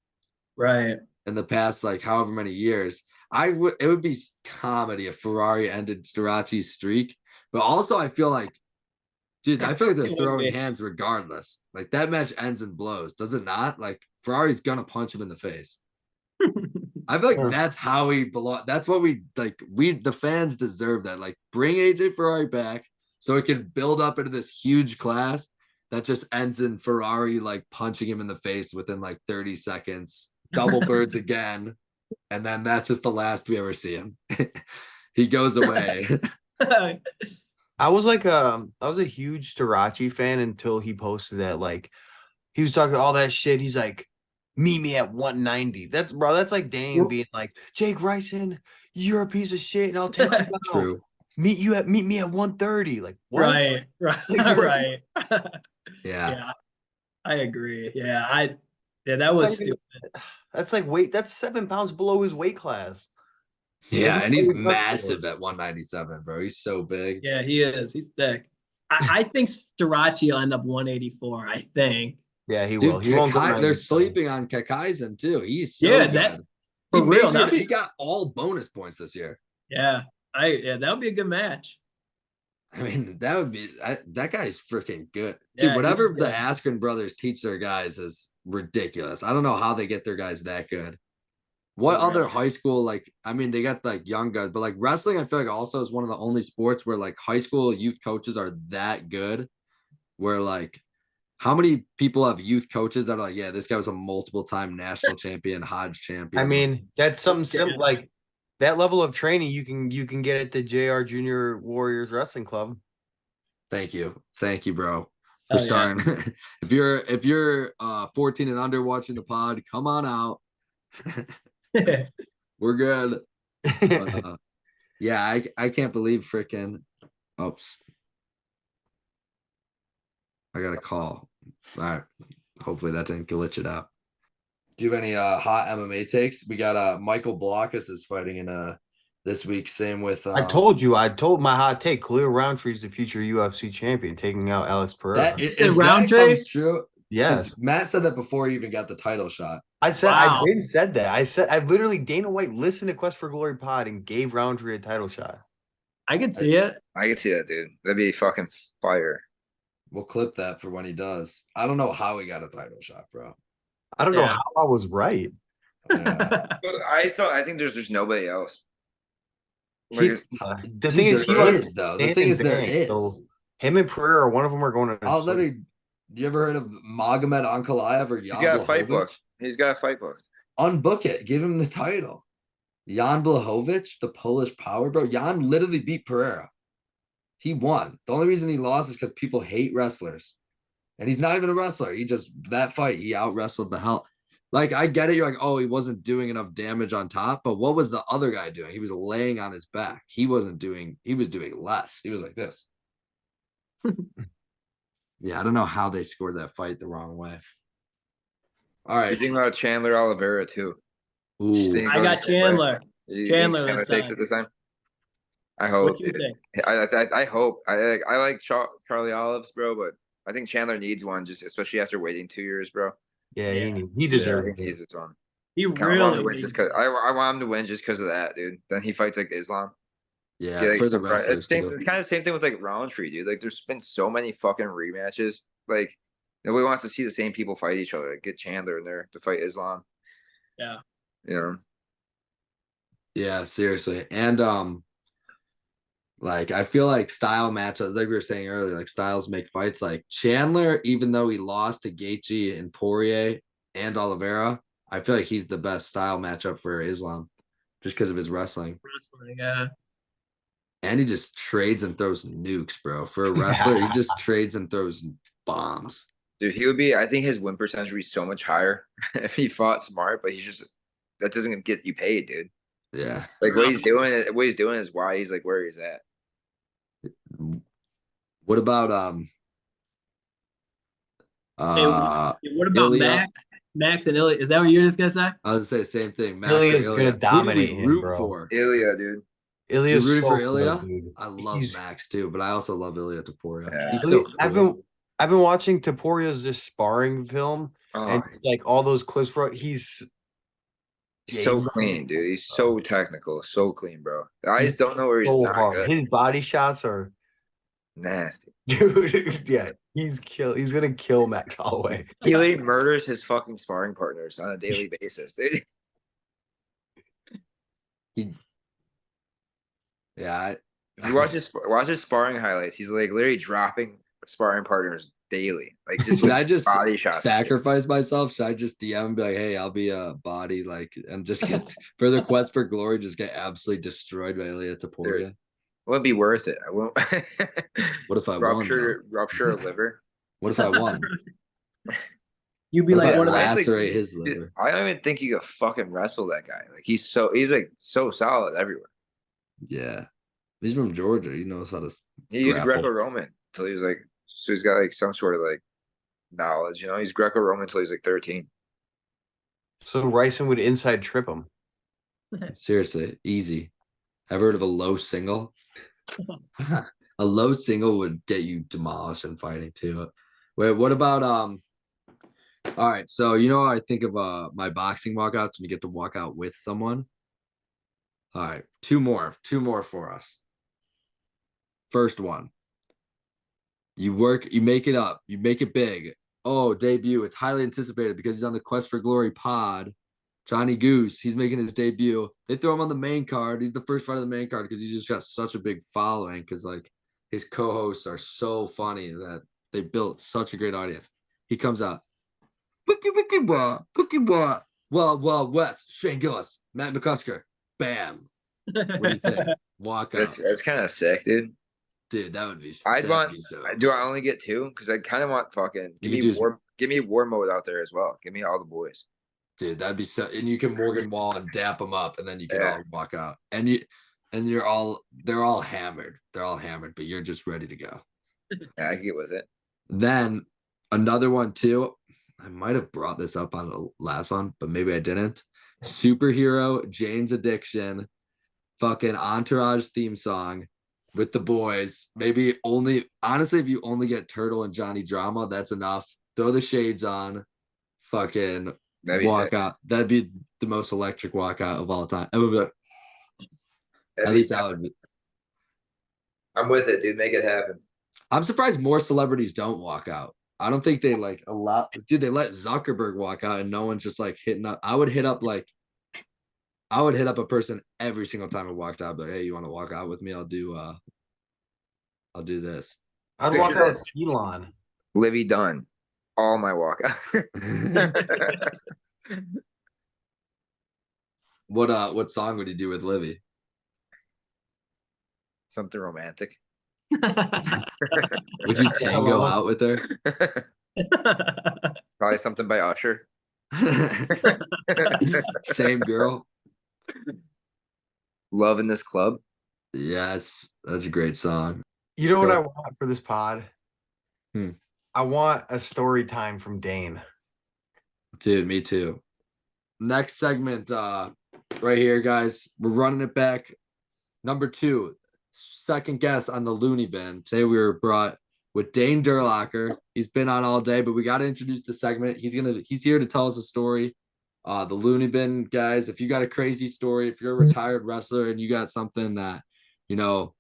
Right. in the past however many years. It would be comedy if Ferrari ended Strachey's streak, but also I feel like, dude, I feel like they're throwing hands regardless. Like that match ends in blows, does it not? Like Ferrari's gonna punch him in the face. I feel like that's how we belong. That's what we like. The fans deserve that. Like, bring AJ Ferrari back so it can build up into this huge class that just ends in Ferrari punching him in the face within 30 seconds, double birds again, and then that's just the last we ever see him. He goes away. I was a huge Strachey fan until he posted that he was talking all that shit. He's like, meet me at 190. That's like Dane being like, Jake Ryson, you're a piece of shit, and I'll take you out. True. Meet me at 130. Like what? Right. Right. Yeah. I agree. Yeah, that was stupid. That's that's 7 pounds below his weight class. Yeah, and he's massive at 197, bro. He's so big. Yeah, he is. He's thick. I think Strachey will end up 184. I think. Yeah, he Dude, will. He won't go they're sleeping on Kakaisen too. He's so Yeah, good. that for real. He got all bonus points this year. Yeah, that would be a good match. I mean, that guy's freaking good. Dude, Yeah, whatever he's the good. Askren brothers teach their guys is ridiculous. I don't know how they get their guys that good. What For other real. high school, I mean, they got young guys, but wrestling, I feel like also is one of the only sports where high school youth coaches are that good. Where how many people have youth coaches that are yeah, this guy was a multiple time national champion, Hodge champion. I mean, that's something simple. That level of training you can get at the JR Junior Warriors Wrestling Club. Thank you, bro, for starting. Yeah. if you're 14 and under watching the pod, come on out. We're good. But, yeah, I can't believe freaking. Oops. I got a call. All right. Hopefully that didn't glitch it out. Do you have any hot MMA takes? We got Michael Blockus is fighting in this week. Same with I told my hot take. Khalil Roundtree is the future UFC champion, taking out Alex Pereira. If Roundtree? that comes true, yes. Matt said that before he even got the title shot. I said Wow. I didn't said that. I literally Dana White listened to Quest for Glory pod and gave Roundtree a title shot. I could see it. I could see that, dude. That'd be fucking fire. We'll clip that for when he does. I don't know how he got a title shot, bro. I don't know how I was right. Yeah. But I think there's just nobody else. The thing is, The thing is, there is. So him and Pereira, one of them are going to. I'll literally. You ever heard of Magomed Ankalaev or Jan He's got a fight Blachowicz? book. He's got a fight book. Unbook it. Give him the title. Jan Blachowicz, the Polish power, bro. Jan literally beat Pereira. He won. The only reason he lost is because people hate wrestlers. And he's not even a wrestler. That fight, he out wrestled the hell. I get it. You're like, oh, he wasn't doing enough damage on top. But what was the other guy doing? He was laying on his back. He was doing less. He was like this. Yeah, I don't know how they scored that fight the wrong way. All right. You think about Chandler Oliveira too? Ooh. I got Chandler. Chandler this takes time. it this time. I hope. What do you think? I hope. I like Charlie Olives, bro, but I think Chandler needs one, just especially after waiting 2 years, bro. Yeah, Yeah. he deserves He it. needs this one. He I want him to really win needs I want him to win just because of that, dude. Then he fights Islam. Yeah, for the wrestlers it's kind of the same thing with Roundtree, dude. There's been so many fucking rematches. Nobody wants to see the same people fight each other. Like, get Chandler in there to fight Islam. Yeah. You know, Yeah, seriously. And like I feel like style matchups, like we were saying earlier, like styles make fights. Like Chandler, even though he lost to Gaethje and Poirier and Oliveira, I feel like he's the best style matchup for Islam, just because of his wrestling. Wrestling, yeah. And he just trades and throws nukes, bro. For a wrestler, he just trades and throws bombs. dude, he would be. I think his win percentage would be so much higher if he fought smart. But he's just that doesn't get you paid, dude. Yeah. Like what he's doing. What he's doing is why he's like where he's at. What about Hey, what about Ilya? Max and Ilya? Is that what you're just gonna say? I was gonna say the same thing. Max Ilya's or gonna Ilya. Who do dominate we him, root bro. for? Ilya, dude. You're Ilya's rooting so for good, Ilya? dude. I love He's- Max too, but I also love Ilya Taporia. Yeah. He's so cool. I've been watching Taporia's this sparring film and Oh, like all those clips, bro. He's so clean, dude. He's so technical, so clean, bro. I just don't know where he's so not hard. good. His body shots are Nasty. dude. Yeah, he's gonna kill Max Holloway. He literally murders his fucking sparring partners on a daily basis, dude. Yeah, If you watch his sparring highlights, he's like literally dropping sparring partners daily, like just Should with I just body shots. sacrifice myself? Should I just DM and be like, hey, I'll be a body, like, and just get for the quest for glory, just get absolutely destroyed by Ilya Taporia? Wouldn't be worth it. I won't. What if I won? Though? Rupture a liver. What if I won? You'd be What if like I one of the lacerate his Dude, liver? I don't even think you could fucking wrestle that guy. Like he's like so solid everywhere. Yeah, he's from Georgia. He knows how to. He used grapple. Greco-Roman until he was like, so he's got like some sort of like knowledge. You know, he's Greco-Roman until he's like 13. So Ryson would inside trip him. Seriously, easy. Ever heard of a low single? A low single would get you demolished in fighting too. Wait, what about all right, so you know I think of my boxing walkouts when you get to walk out with someone. All right, two more for us. First one. You make it up, you make it big. Oh, debut. It's highly anticipated because he's on the Quest for Glory pod. Johnny Goose, he's making his debut. They throw him on the main card. He's the first fight of the main card because he just got such a big following because like his co-hosts are so funny that they built such a great audience. He comes out. Wiki boy. Well, West, Shane Gillis, Matt McCusker. Bam. What do you think? Walk out. That's kind of sick, dude. Dude, that would be so Do I only get two? Because I kind of want fucking give me war mode out there as well. Give me all the boys. dude, that'd be so and you can Morgan Wall and dap them up and then you can Yeah. all walk out. And they're all hammered. They're all hammered, but you're just ready to go. Yeah, I can get with it. Then another one too. I might have brought this up on the last one, but maybe I didn't. Superhero, Jane's Addiction, fucking Entourage theme song with the boys. Maybe honestly, if you only get Turtle and Johnny Drama, that's enough. Throw the shades on, fucking That'd be walk sick. out. That'd be the most electric walkout of all time. I would be like, That'd at be least sick. I would. I'm with it, dude. Make it happen. I'm surprised more celebrities don't walk out. I don't think they like a lot. Dude, they let Zuckerberg walk out and no one's just like hitting up. I would hit up a person every single time I walked out. But hey, you want to walk out with me? I'll do this. I'd Picture walk out with this. Elon. Livy Dunn. All my walkouts. What song would you do with Livy? Something romantic. Would you tango out with her? Probably something by Usher. Same girl. Love in this club. Yes, that's a great song. You know what Go. I want for this pod? Hmm. I want a story time from Dane. Dude, me too. Next segment, right here, guys. We're running it back. Number 2, second guest on the Looney Bin. Today we were brought with Dane Durlacher. He's been on all day, but we got to introduce the segment. He's here to tell us a story. The Looney Bin guys, if you got a crazy story, if you're a retired wrestler and you got something that, you know,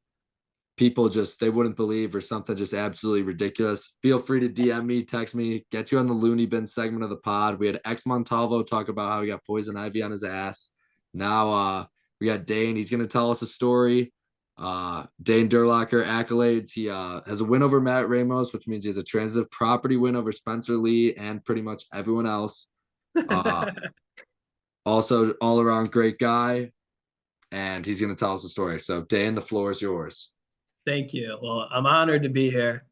people just they wouldn't believe or something just absolutely ridiculous, feel free to DM me, text me, get you on the Looney Bin segment of the pod. We had X Montalvo talk about how he got poison ivy on his ass. Now we got Dane. He's gonna tell us a story. Dane Durlacher accolades. He has a win over Matt Ramos, which means he has a transitive property win over Spencer Lee and pretty much everyone else. Also all around great guy. And he's gonna tell us a story. So Dane, the floor is yours. Thank you. Well, I'm honored to be here.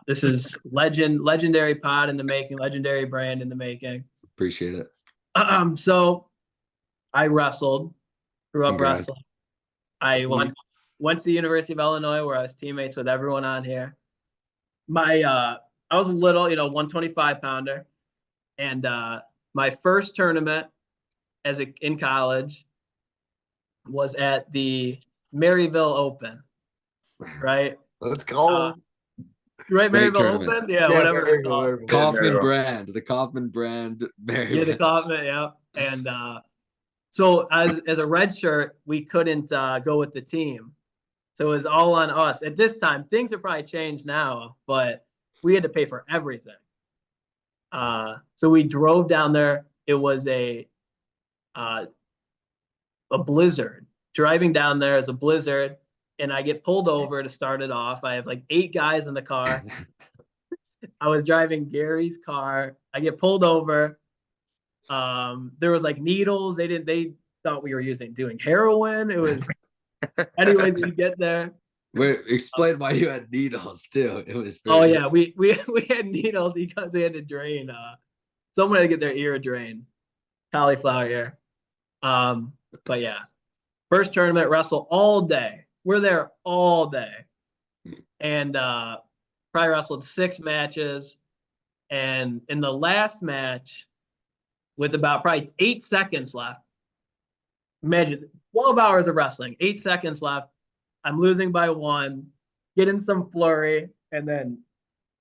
This is legendary pod in the making, legendary brand in the making. Appreciate it. So I wrestled, grew up Congrats. wrestling. I went to the University of Illinois where I was teammates with everyone on here. I was a little, 125 pounder. And my first tournament in college was at the Maryville Open. Right? Let's go. Right, Great Maryville tournament. Open? Yeah, whatever it's called. Kaufman brand. The Kaufman brand. Yeah, the Kaufman, yeah. And so as a red shirt, we couldn't go with the team. So it was all on us. At this time, things have probably changed now, but we had to pay for everything. So we drove down there. It was a blizzard. Driving down there is a blizzard. And I get pulled over to start it off. I have like 8 guys in the car. I was driving Gary's car. I get pulled over. There was like needles. They thought we were doing heroin. It was, anyways, we get there. Wait, explain why you had needles too. It was. Oh yeah, we had needles because they had to drain. Someone had to get their ear drained, cauliflower ear. But yeah, first tournament, wrestle all day. We're there all day, and probably wrestled 6 matches. And in the last match, with about probably 8 seconds left, imagine 12 hours of wrestling, 8 seconds left. I'm losing by 1, getting some flurry, and then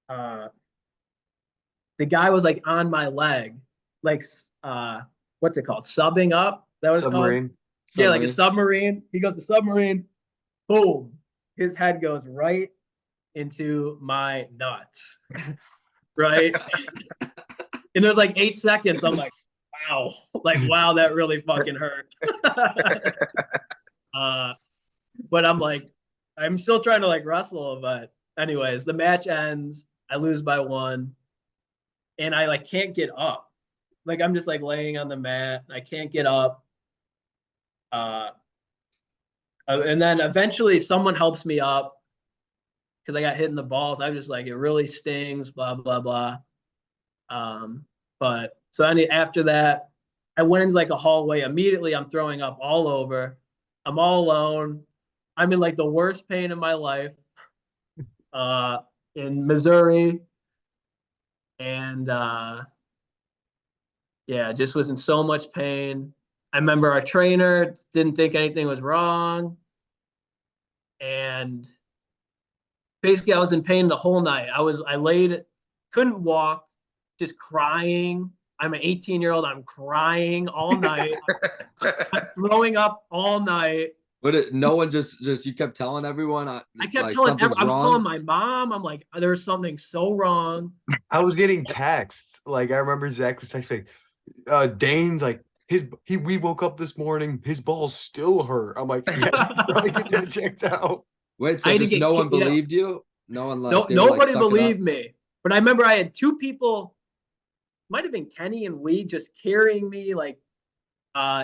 the guy was like on my leg, like what's it called? Subbing up? That was Submarine. called? Yeah, like a submarine. He goes to submarine. Boom. His head goes right into my nuts. Right? And there's like 8 seconds. I'm like, wow. Like, wow, that really fucking hurt. But I'm like, I'm still trying to like wrestle. But anyways, the match ends. I lose by 1. And I like can't get up. Like I'm just like laying on the mat. I can't get up. And then eventually someone helps me up because I got hit in the balls. I was just like, it really stings, blah, blah, blah. But so after that, I went into like a hallway. Immediately, I'm throwing up all over. I'm all alone. I'm in like the worst pain in my life in Missouri. And yeah, just was in so much pain. I remember our trainer didn't think anything was wrong. And basically I was in pain the whole night. I laid, couldn't walk, just crying. I'm an 18-year-old. I'm crying all night. I'm throwing up all night. But no one just you kept telling everyone. I kept like, telling something's I was wrong? telling my mom. I'm like, there's something so wrong. I was getting texts. Like I remember Zach was texting, Dane's like we woke up this morning, his balls still hurt. I'm like, yeah, trying to get that checked out. Wait, so just no one believed you? No one like nobody believed me. But I remember I had 2 people, might have been Kenny and Wee, just carrying me like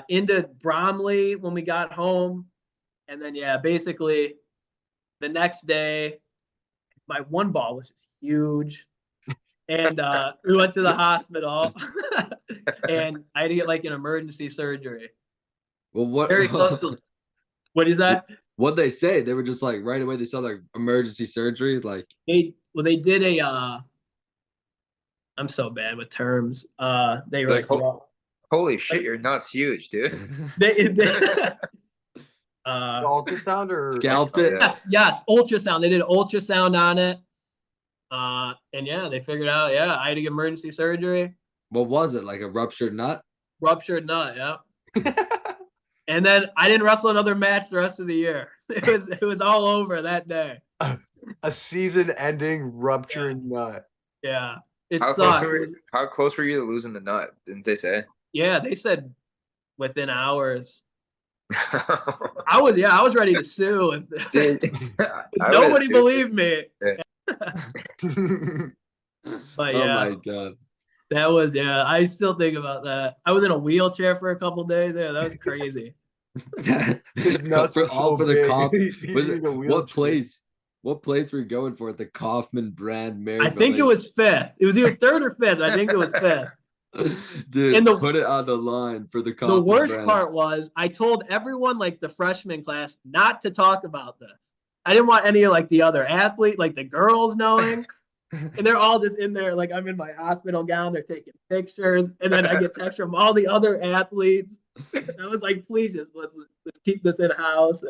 into Bromley when we got home. And then yeah, basically the next day, my one ball was just huge. And we went to the hospital and I had to get like an emergency surgery. Well, what? Very close to. What is that? What'd they say? They were just like right away. They saw like emergency surgery. Like they did a. I'm so bad with terms. They were like, holy shit, your nut's huge, dude. they Ultrasound or scalped it. Yes, ultrasound. They did ultrasound on it. And yeah, they figured out, yeah, I had to get emergency surgery. What was it? Like a ruptured nut? Ruptured nut, yeah. And then I didn't wrestle another match the rest of the year. It was all over that day. A season-ending ruptured nut. Yeah, it How sucked. how close were you to losing the nut? Didn't they say? Yeah, they said within hours. I was ready to sue if, Dude, if I would've nobody sued believed me. Oh But yeah, my god. that was I still think about that. I was in a wheelchair for a couple days. Yeah, that was crazy. His nuts were all so for the big. cough. He Was needed it a what wheelchair. place? What place were you going for at the Kaufman brand Maryville? I think it was fifth. It was either third or fifth. I think it was fifth. Dude, And put it on the line for the the Kaufman worst brand. part was I told everyone, like the freshman class, not to talk about this. I didn't want any of like the other athlete, like the girls knowing. And they're all just in there, like I'm in my hospital gown. They're taking pictures, and then I get texts from all the other athletes. And I was like, please just let's keep this in house.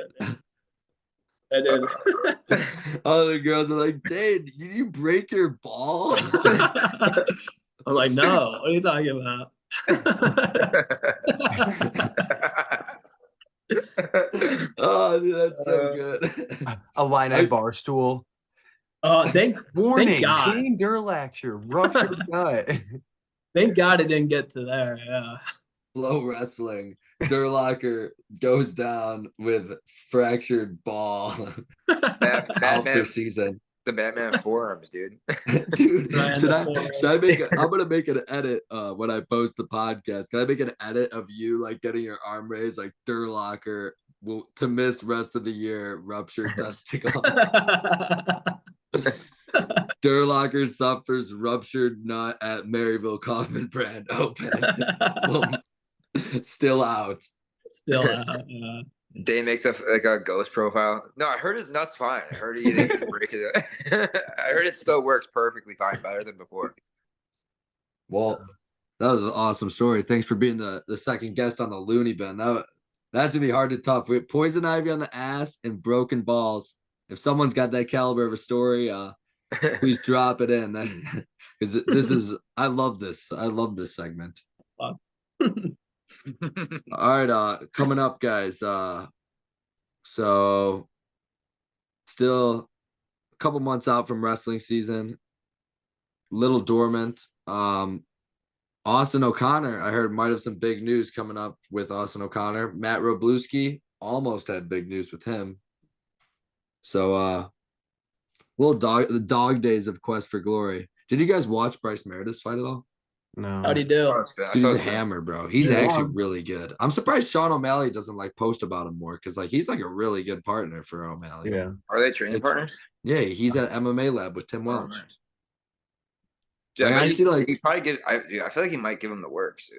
And then All the girls are like, Dane, did you break your ball? I'm like, no, what are you talking about? Oh, dude, that's so good. A line bar stool. Thank Warning, God. Dane Durlacher, ruptured nut. Thank God it didn't get to there. Yeah. Flow wrestling. Durlacher goes down with fractured ball out for season. The Batman forearms, dude. Dude, Right, should I make I'm gonna make an edit when I post the podcast. Can I make an edit of you like getting your arm raised like Durlacher will to miss rest of the year, ruptured testicle. Durlacher suffers ruptured nut at Maryville Kaufman brand open. Still out. Still out. Dane makes a ghost profile. No, I heard his nuts fine. I heard he didn't break it. I heard it still works perfectly fine, better than before. Well, that was an awesome story. Thanks for being the second guest on the Looney Bin. That's gonna be hard to top. We have poison ivy on the ass and broken balls. If someone's got that caliber of a story, please drop it in. Because this is I love this. I love this segment. All right, coming up, guys. So still a couple months out from wrestling season. Little dormant. Austin O'Connor, I heard might have some big news coming up with Austin O'Connor. Matt Roblewski almost had big news with him. So the dog days of Quest for Glory. Did you guys watch Bryce Meredith's fight at all? No. How'd he do? Dude, he's a hammer, bro. He's Yeah. actually really good. I'm surprised Sean O'Malley doesn't like post about him more because like he's like a really good partner for O'Malley. Yeah. Are they training partners? Yeah, he's at MMA Lab with Tim Welch. Nice. Like, Yeah, I see like he probably give. I feel like he might give him the works, dude.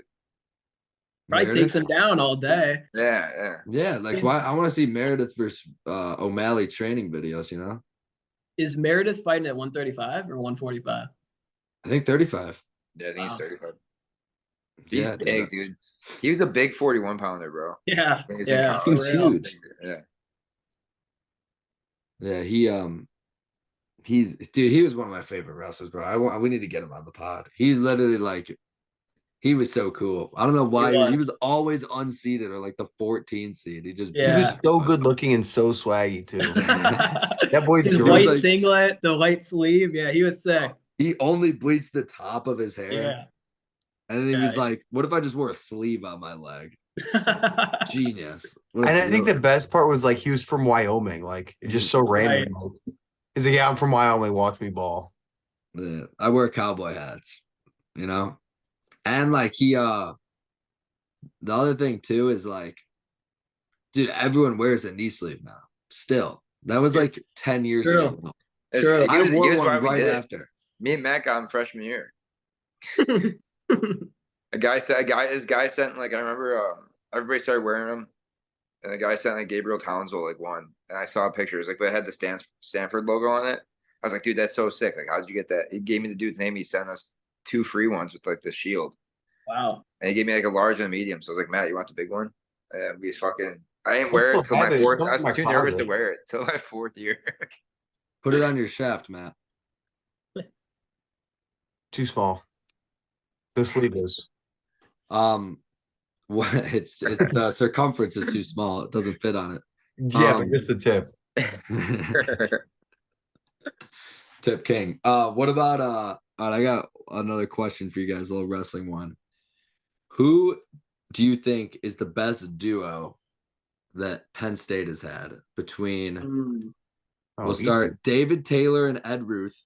Probably Meredith. takes him down all day. Yeah. Yeah, like why I want to see Meredith versus O'Malley training videos, you know? Is Meredith fighting at 135 or 145? I think 35. Yeah, I think Wow. he's 35. He's Yeah, big, dude. He was a big 41-pounder, bro. Yeah. He's Yeah. in He's college. huge. Yeah. Yeah, he was one of my favorite wrestlers, bro. We need to get him on the pod. He's literally like he was so cool. I don't know why he was always unseated or like the 14 seed. He just He was so good looking and so swaggy too. That boy His was white like- singlet, the white sleeve. Yeah, he was sick. He only bleached the top of his hair. Yeah. And then he was Yeah. like, what if I just wore a sleeve on my leg? Genius. What a And I think the brilliant- best part was like he was from Wyoming. Like it's just so random. Like, he's like, yeah, I'm from Wyoming. Watch me ball. Yeah, I wear cowboy hats, you know? And like the other thing too is like, dude, everyone wears a knee sleeve now. Still. That was like 10 years True. ago. True. I He wore was why one we right did it. after. Me and Matt got him freshman year. This guy sent like I remember everybody started wearing them, and the guy sent like Gabriel Townsville like one, and I saw pictures like it had the Stanford logo on it. I was like, dude, that's so sick. Like, how'd you get that? He gave me the dude's name. He sent us 2 free ones with like the shield, Wow. and he gave me like a large and a medium. So I was like, Matt, you want the big one? And we I didn't wear it till my fourth. I was too nervous to wear it till my 4th year. Put it on your shaft, Matt. Too small. The sleeve is. What the circumference is too small. It doesn't fit on it. Yeah, but just a tip. Tip King. What about all right, I got another question for you guys, a little wrestling one. Who do you think is the best duo that Penn State has had between we'll start David Taylor and Ed Ruth,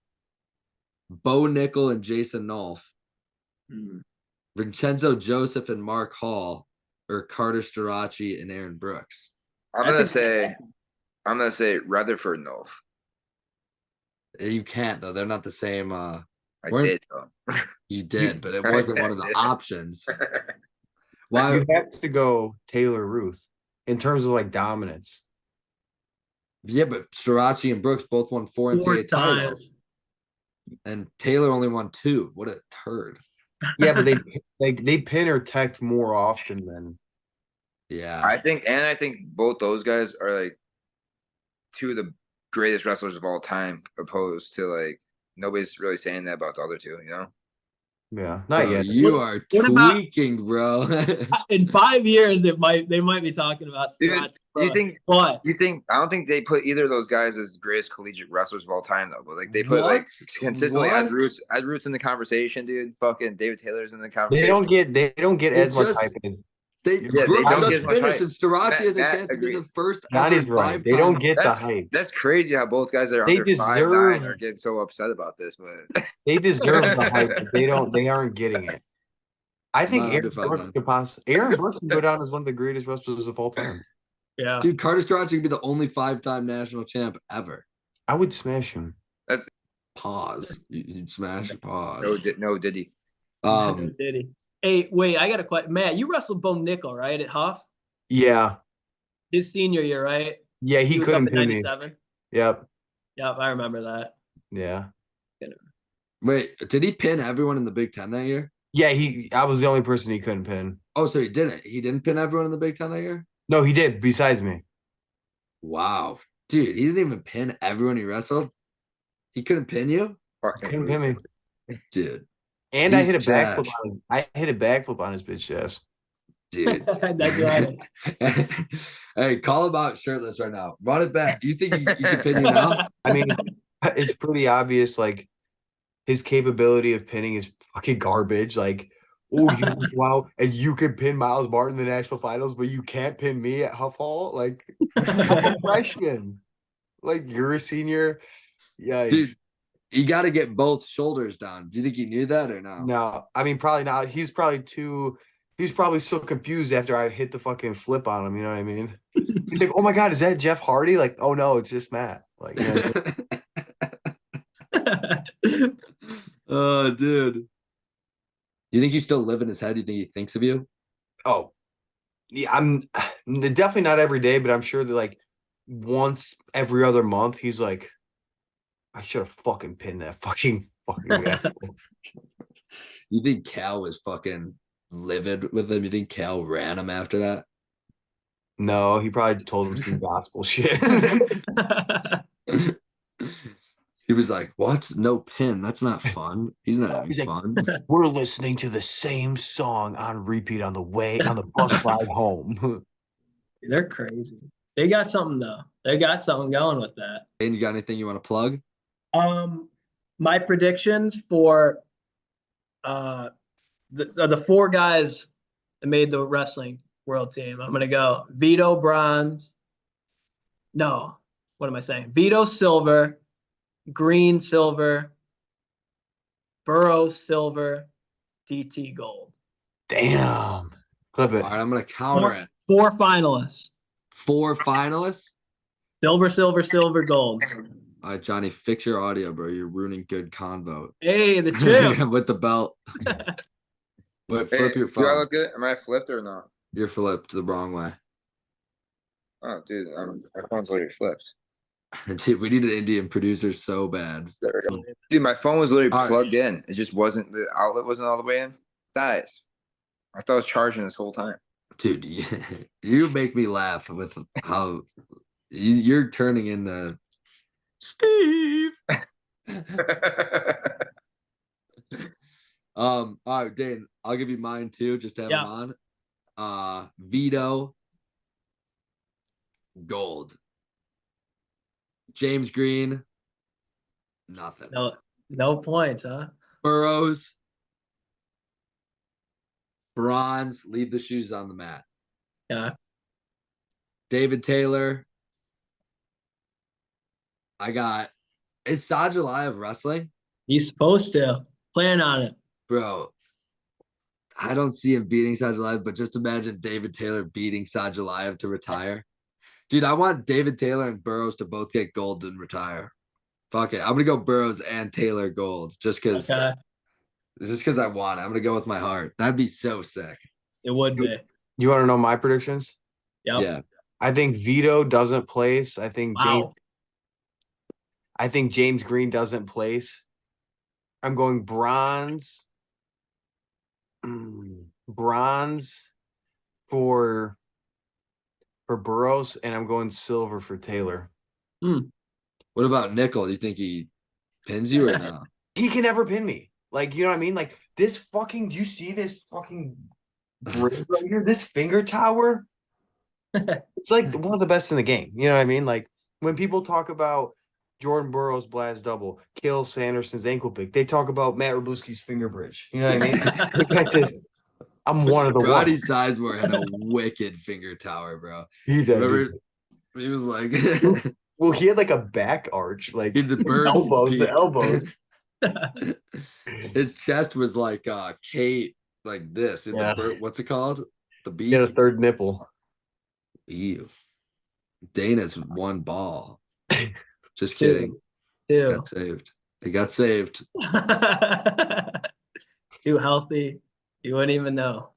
Bo Nickel and Jason Nolf, Vincenzo Joseph and Mark Hall, or Carter Starachi and Aaron Brooks? I'm gonna say Rutherford Nolf. You can't though. They're not the same. I did though. You did, but it wasn't one of the options. Why? You have to go Taylor Ruth in terms of like dominance. Yeah, but Starachi and Brooks both won 4 NCAA titles, and Taylor only won 2. What a turd! Yeah, but they pin or tech more often than. Yeah, I think both those guys are like two of the greatest wrestlers of all time, opposed to like nobody's really saying that about the other two, you know? Yeah, not yet. You are tweaking, bro. In 5 years, they might be talking about Starachi. You think? What? You think? I don't think they put either of those guys as greatest collegiate wrestlers of all time, though. But like they put like consistently Ed Roots in the conversation, dude. Fucking David Taylor's in the conversation. They don't get as much hype. Brooks just finished, and Starachi has a chance to be the first ever right. They don't get the hype. That's crazy how both guys that are under 5'9" are getting so upset about this, but they deserve the hype, but they aren't getting it. I think Aaron Brooks can go down as one of the greatest wrestlers of all time. Yeah. Dude, Carter Starachi could be the only 5-time national champ ever. I would smash him. That's pause. You'd smash pause. No, did he? Did he? Hey, wait, I got a question. Matt, you wrestled Bo Nickel, right, at Huff? Yeah. His senior year, right? Yeah, he couldn't pin me. Yep. Yep, I remember that. Yeah. Wait, did he pin everyone in the Big Ten that year? Yeah, I was the only person he couldn't pin. Oh, so he didn't. He didn't pin everyone in the Big Ten that year? No, he did, besides me. Wow. Dude, he didn't even pin everyone he wrestled? He couldn't pin you? He couldn't pin me. Dude. And I hit a backflip on his bitch ass. Dude. That's right. Hey, call him out shirtless right now. Run it back. You think he can pin you now? I mean, it's pretty obvious, like, his capability of pinning is fucking garbage. Like, wow, and you can pin Miles Martin in the national finals, but you can't pin me at Huff Hall? Like, I'm a freshman. Like, you're a senior. Yeah. Dude, you got to get both shoulders down. Do you think he knew that or no? No, I mean, probably not. He's probably so confused after I hit the fucking flip on him. You know what I mean? He's like, oh my God, is that Jeff Hardy? Like, oh no, it's just Matt. Like, oh, dude. You think you still live in his head? You think he thinks of you? Oh, yeah, I'm definitely not every day, but I'm sure that like once every other month, he's like, I should have fucking pinned that fucking guy. You think Cal was fucking livid with him? You think Cal ran him after that? No, he probably told him some gospel shit. He was like, what? No pin. That's not fun. He's not having fun. We're listening to the same song on repeat on the bus ride home. They're crazy. They got something though. They got something going with that. And you got anything you want to plug? My predictions for the 4 guys that made the wrestling world team. I'm gonna go Vito bronze. No, what am I saying? Vito silver, Green silver, Burroughs silver, DT gold. Damn. Clip it. All right, I'm gonna counter it. 4 finalists. 4 finalists? Silver, silver, silver, gold. All right, Johnny, fix your audio, bro. You're ruining good convo. Hey, the chip. With the belt. But flip your phone. Do I look good? Am I flipped or not? You're flipped the wrong way. Oh, dude, my phone's literally flipped. Dude, we need an Indian producer so bad. There we go. Dude, my phone was literally plugged in. It just wasn't, the outlet wasn't all the way in. Guys, I thought I was charging this whole time. Dude, you make me laugh with how you're turning into Steve. All right, Dane, I'll give you mine too, just to have him on. Vito, gold. James Green, nothing. No points, huh? Burrows, bronze. Leave the shoes on the mat. Yeah. David Taylor. Is Sajalayev wrestling? He's supposed to. Plan on it. Bro, I don't see him beating Sajalayev, but just imagine David Taylor beating Sajalayev to retire. Dude, I want David Taylor and Burrows to both get gold and retire. Fuck it. I'm going to go Burrows and Taylor gold just because Okay. I want it. I'm going to go with my heart. That'd be so sick. It would be. You want to know my predictions? Yep. Yeah. I think Vito doesn't place. I think Wow. James Green doesn't place. I'm going bronze. Bronze for Burrows, and I'm going silver for Taylor. What about nickel? Do you think he pins you or no? He can never pin me. Like, you know what I mean? Like this fucking. Do you see this fucking bridge right here? This finger tower. It's like one of the best in the game. You know what I mean? Like when people talk about Jordan Burroughs' blast double, Kill Sanderson's ankle pick, they talk about Matt Rabluski's finger bridge. You know what I mean? I'm one of the Roddy ones. Sizemore had a wicked finger tower, bro. He did. Remember, he was like, Well, he had like a back arch, like the birds elbows. His chest was like Kate, like this. In Yeah. the bird, what's it called? The beak. He had a third nipple. Ew. Dana's one ball. Just kidding. Two. Got saved. It got saved. Too healthy. You wouldn't even know.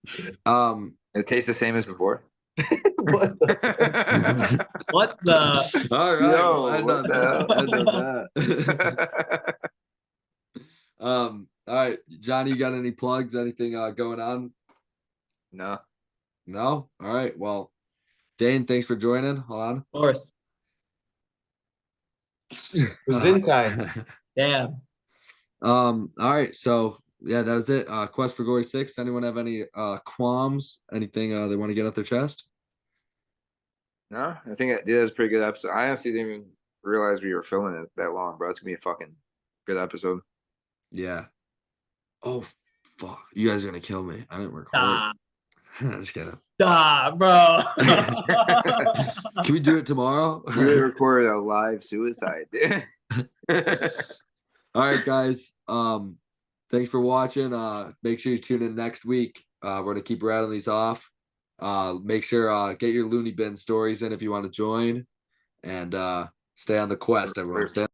It tastes the same as before. What the- What the? All right. Yo, Well, I know what the that. All right, Johnny, you got any plugs? Anything going on? No. No? All right. Well, Dane, thanks for joining. Hold on. Of course. Gesundheit. Damn. All right. So yeah, that was it. Quest for Glory 6. Anyone have any qualms? Anything they want to get off their chest? No, I think that was a pretty good episode. I honestly didn't even realize we were filming it that long, bro. It's gonna be a fucking good episode. Yeah. Oh fuck. You guys are gonna kill me. I didn't record. Nah. I'm just kidding. Nah, bro. Can we do it tomorrow? We really recorded a live suicide, dude. All right, guys. Thanks for watching. Make sure you tune in next week. We're gonna keep rattling these off. Make sure get your loony bin stories in if you want to join, and stay on the quest, everyone. Stay